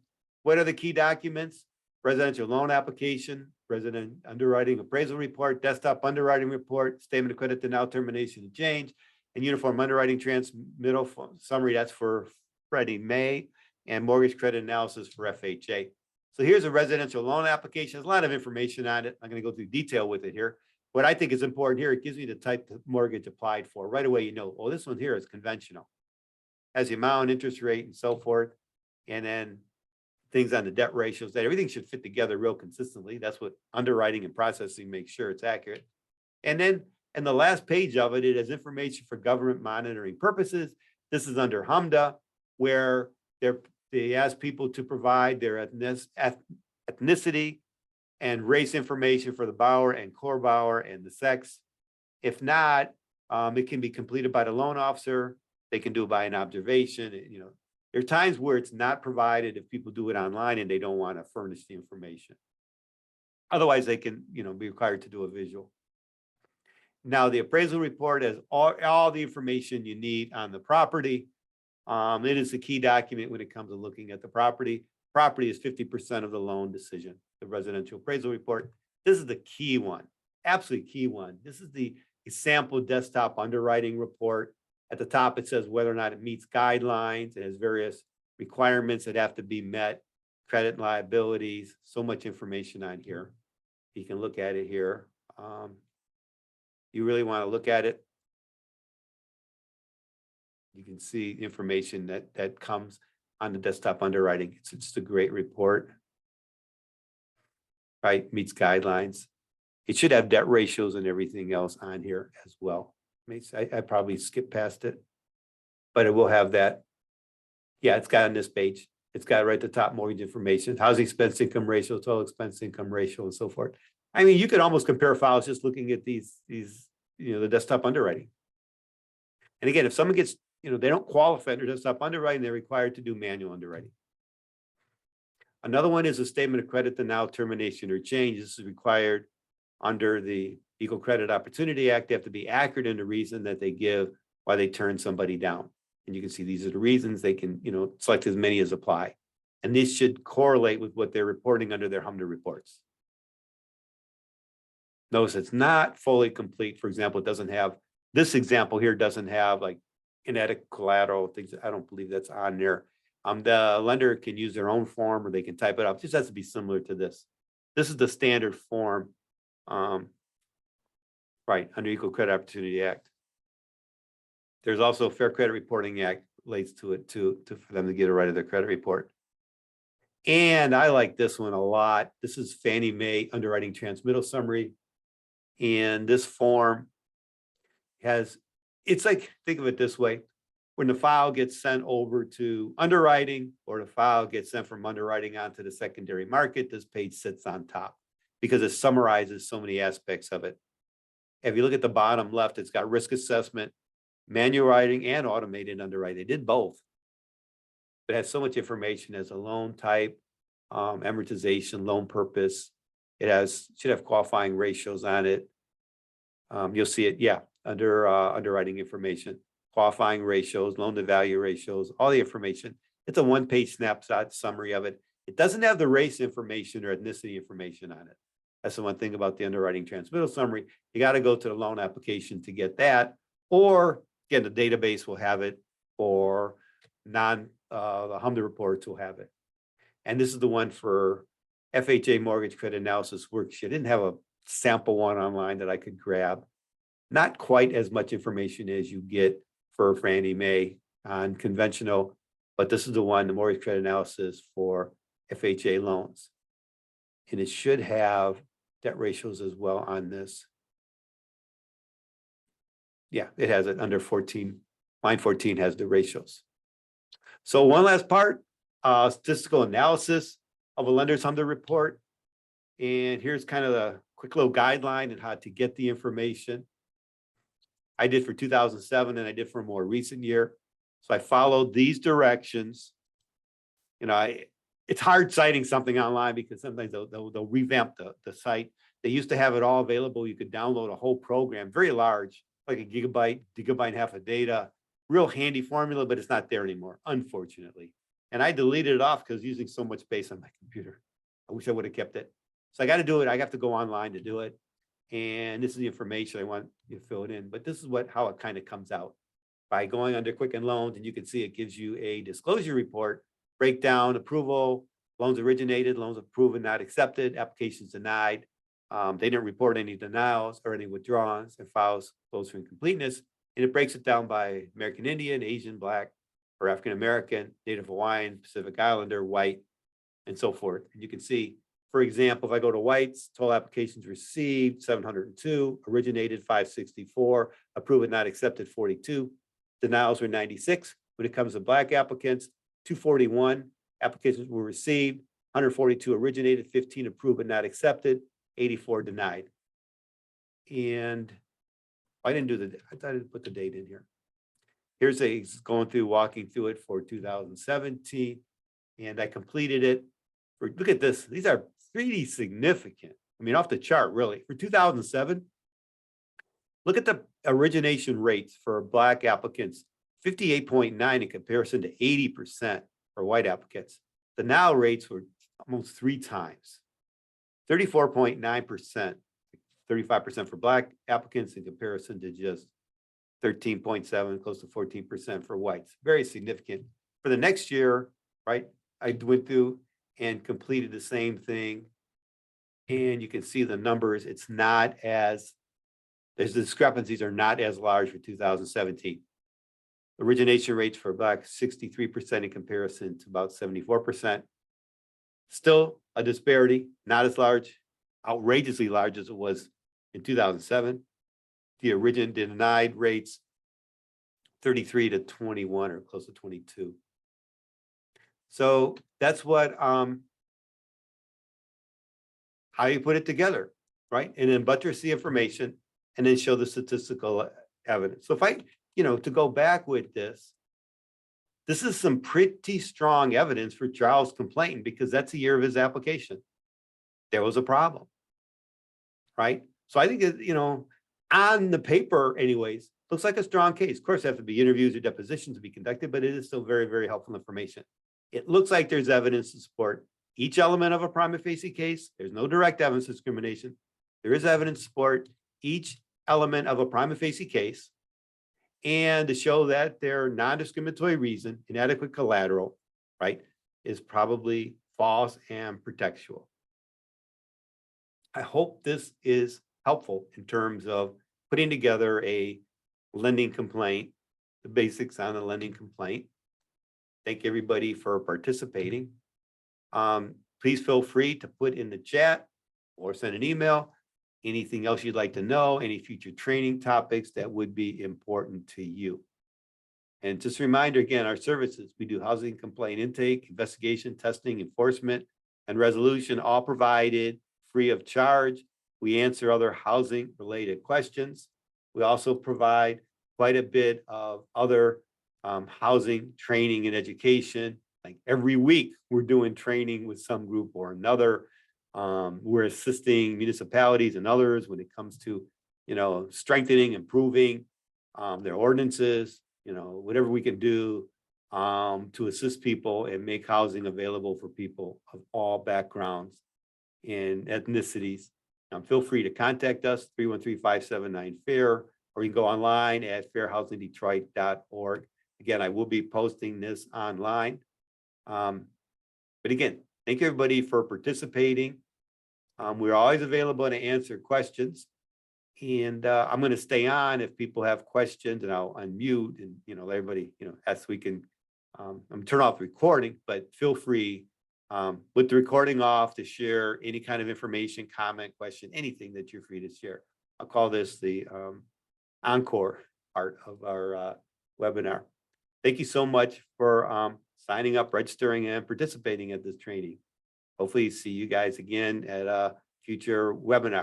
S1: are the key documents? Residential loan application, resident underwriting appraisal report, desktop underwriting report, statement of credit denial, termination and change, and uniform underwriting transmittal summary. That's for Freddie Mae, and mortgage credit analysis for FHA. So here's a residential loan application. There's a lot of information on it. I'm going to go through detail with it here. What I think is important here, it gives me the type of mortgage applied for. Right away, oh, this one here is conventional. Has the amount, interest rate, and so forth. And then things on the debt ratios, that everything should fit together real consistently. That's what underwriting and processing makes sure it's accurate. And then in the last page of it, it has information for government monitoring purposes. This is under HMDA, where they ask people to provide their ethnicity and race information for the borrower and core borrower and the sex. If not, it can be completed by the loan officer. They can do it by an observation. You know, there are times where it's not provided if people do it online and they don't want to furnish the information. Otherwise, they can, you know, be required to do a visual. Now, the appraisal report has all the information you need on the property. It is the key document when it comes to looking at the property. Property is 50% of the loan decision, the residential appraisal report. This is the key one, absolutely key one. This is the sample desktop underwriting report. At the top, it says whether or not it meets guidelines. It has various requirements that have to be met, credit and liabilities, so much information on here. You can look at it here. You really want to look at it. You can see the information that comes on the desktop underwriting. It's just a great report. Right, meets guidelines. It should have debt ratios and everything else on here as well. I probably skipped past it, but it will have that. Yeah, it's got on this page. It's got right at the top mortgage information, housing expense income ratio, total expense income ratio, and so forth. I mean, you could almost compare files just looking at these, you know, the desktop underwriting. And again, if someone gets, you know, they don't qualify under desktop underwriting, they're required to do manual underwriting. Another one is a statement of credit denial, termination, or change. This is required under the Equal Credit Opportunity Act. They have to be accurate in the reason that they give why they turn somebody down. And you can see these are the reasons. They can, you know, select as many as apply. And this should correlate with what they're reporting under their HMDA reports. Notice it's not fully complete. For example, it doesn't have, this example here doesn't have like inadequate collateral, things. I don't believe that's on there. The lender can use their own form or they can type it up. It just has to be similar to this. This is the standard form, right, under Equal Credit Opportunity Act. There's also a Fair Credit Reporting Act relates to it too, for them to get a right of their credit report. And I like this one a lot. This is Fannie Mae Underwriting Transmittal Summary. And this form has, it's like, think of it this way. When the file gets sent over to underwriting or the file gets sent from underwriting onto the secondary market, this page sits on top because it summarizes so many aspects of it. If you look at the bottom left, it's got risk assessment, manual writing, and automated underwriting. They did both. It has so much information as a loan type, amortization, loan purpose. It should have qualifying ratios on it. You'll see it, yeah, under underwriting information, qualifying ratios, loan to value ratios, all the information. It's a one-page snapshot summary of it. It doesn't have the race information or ethnicity information on it. That's the one thing about the underwriting transmittal summary. You got to go to the loan application to get that, or again, the database will have it, or the HMDA reports will have it. And this is the one for FHA mortgage credit analysis worksheet. I didn't have a sample one online that I could grab. Not quite as much information as you get for Fannie Mae on conventional, but this is the one, the mortgage credit analysis for FHA loans. And it should have debt ratios as well on this. Yeah, it has it under 14. Line 14 has the ratios. So one last part, statistical analysis of a lender's HMDA report. And here's kind of the quick little guideline on how to get the information. I did for 2007 and I did for a more recent year. So I followed these directions. You know, it's hard citing something online because sometimes they'll revamp the site. They used to have it all available. You could download a whole program, very large, like a gigabyte and a half of data, real handy formula, but it's not there anymore, unfortunately. And I deleted it off because using so much space on my computer. I wish I would have kept it. So I got to do it. I have to go online to do it. And this is the information I want you to fill it in. But this is how it kind of comes out by going under Quicken Loans. And you can see it gives you a disclosure report, breakdown, approval, loans originated, loans approved and not accepted, applications denied. They didn't report any denials or any withdrawals, and files closed for incompleteness. And it breaks it down by American Indian, Asian, Black, or African American, Native Hawaiian, Pacific Islander, white, and so forth. And you can see, for example, if I go to whites, total applications received 702, originated 564, approved and not accepted 42, denials were 96. When it comes to Black applicants, 241 applications were received, 142 originated, 15 approved but not accepted, 84 denied. And I thought I didn't put the date in here. here's going through, walking through it for 2017. And I completed it for, look at this. These are pretty significant. I mean, off the chart, really. For 2007, look at the origination rates for Black applicants, 58.9 in comparison to 80% for white applicants. The now rates were almost 3 times, 34.9%, 35% for Black applicants in comparison to just 13.7, close to 14% for whites. Very significant. For the next year, right, I went through and completed the same thing. And you can see the numbers. It's not as, there's the discrepancies are not as large for 2017. Origination rates for Black, 63% in comparison to about 74%. Still a disparity, not as large, outrageously large as it was in 2007. The denied rates, 33 to 21 or close to 22. So that's what, how you put it together, right? And then buttress the information and then show the statistical evidence. So if I, to go back with this is some pretty strong evidence for Charles' complaint, because that's the year of his application. There was a problem, right? So I think, on the paper anyways, looks like a strong case. Of course, there have to be interviews or depositions to be conducted, but it is still very, very helpful information. It looks like there's evidence to support each element of a prima facie case. There's no direct evidence of discrimination. There is evidence to support each element of a prima facie case, and to show that their non-discriminatory reason, inadequate collateral, right, is probably false and pretextual. I hope this is helpful in terms of putting together a lending complaint, the basics on the lending complaint. Thank everybody for participating. Please feel free to put in the chat or send an email anything else you'd like to know, any future training topics that would be important to you. And just a reminder, again, our services, we do housing complaint intake, investigation, testing, enforcement, and resolution, all provided free of charge. We answer other housing related questions. We also provide quite a bit of other housing training and education. Like every week we're doing training with some group or another. We're assisting municipalities and others when it comes to, strengthening, improving their ordinances, whatever we can do to assist people and make housing available for people of all backgrounds and ethnicities. Feel free to contact us, 313-579-FAIR, or you can go online at fairhousingdetroit.org. Again, I will be posting this online. But again, thank you everybody for participating. We're always available to answer questions. And I'm going to stay on if people have questions, and I'll unmute and, let everybody, as we can, I'm turn off the recording, but feel free with the recording off to share any kind of information, comment, question, anything that you're free to share. I'll call this the encore part of our webinar. Thank you so much for signing up, registering, and participating at this training. Hopefully see you guys again at a future webinar.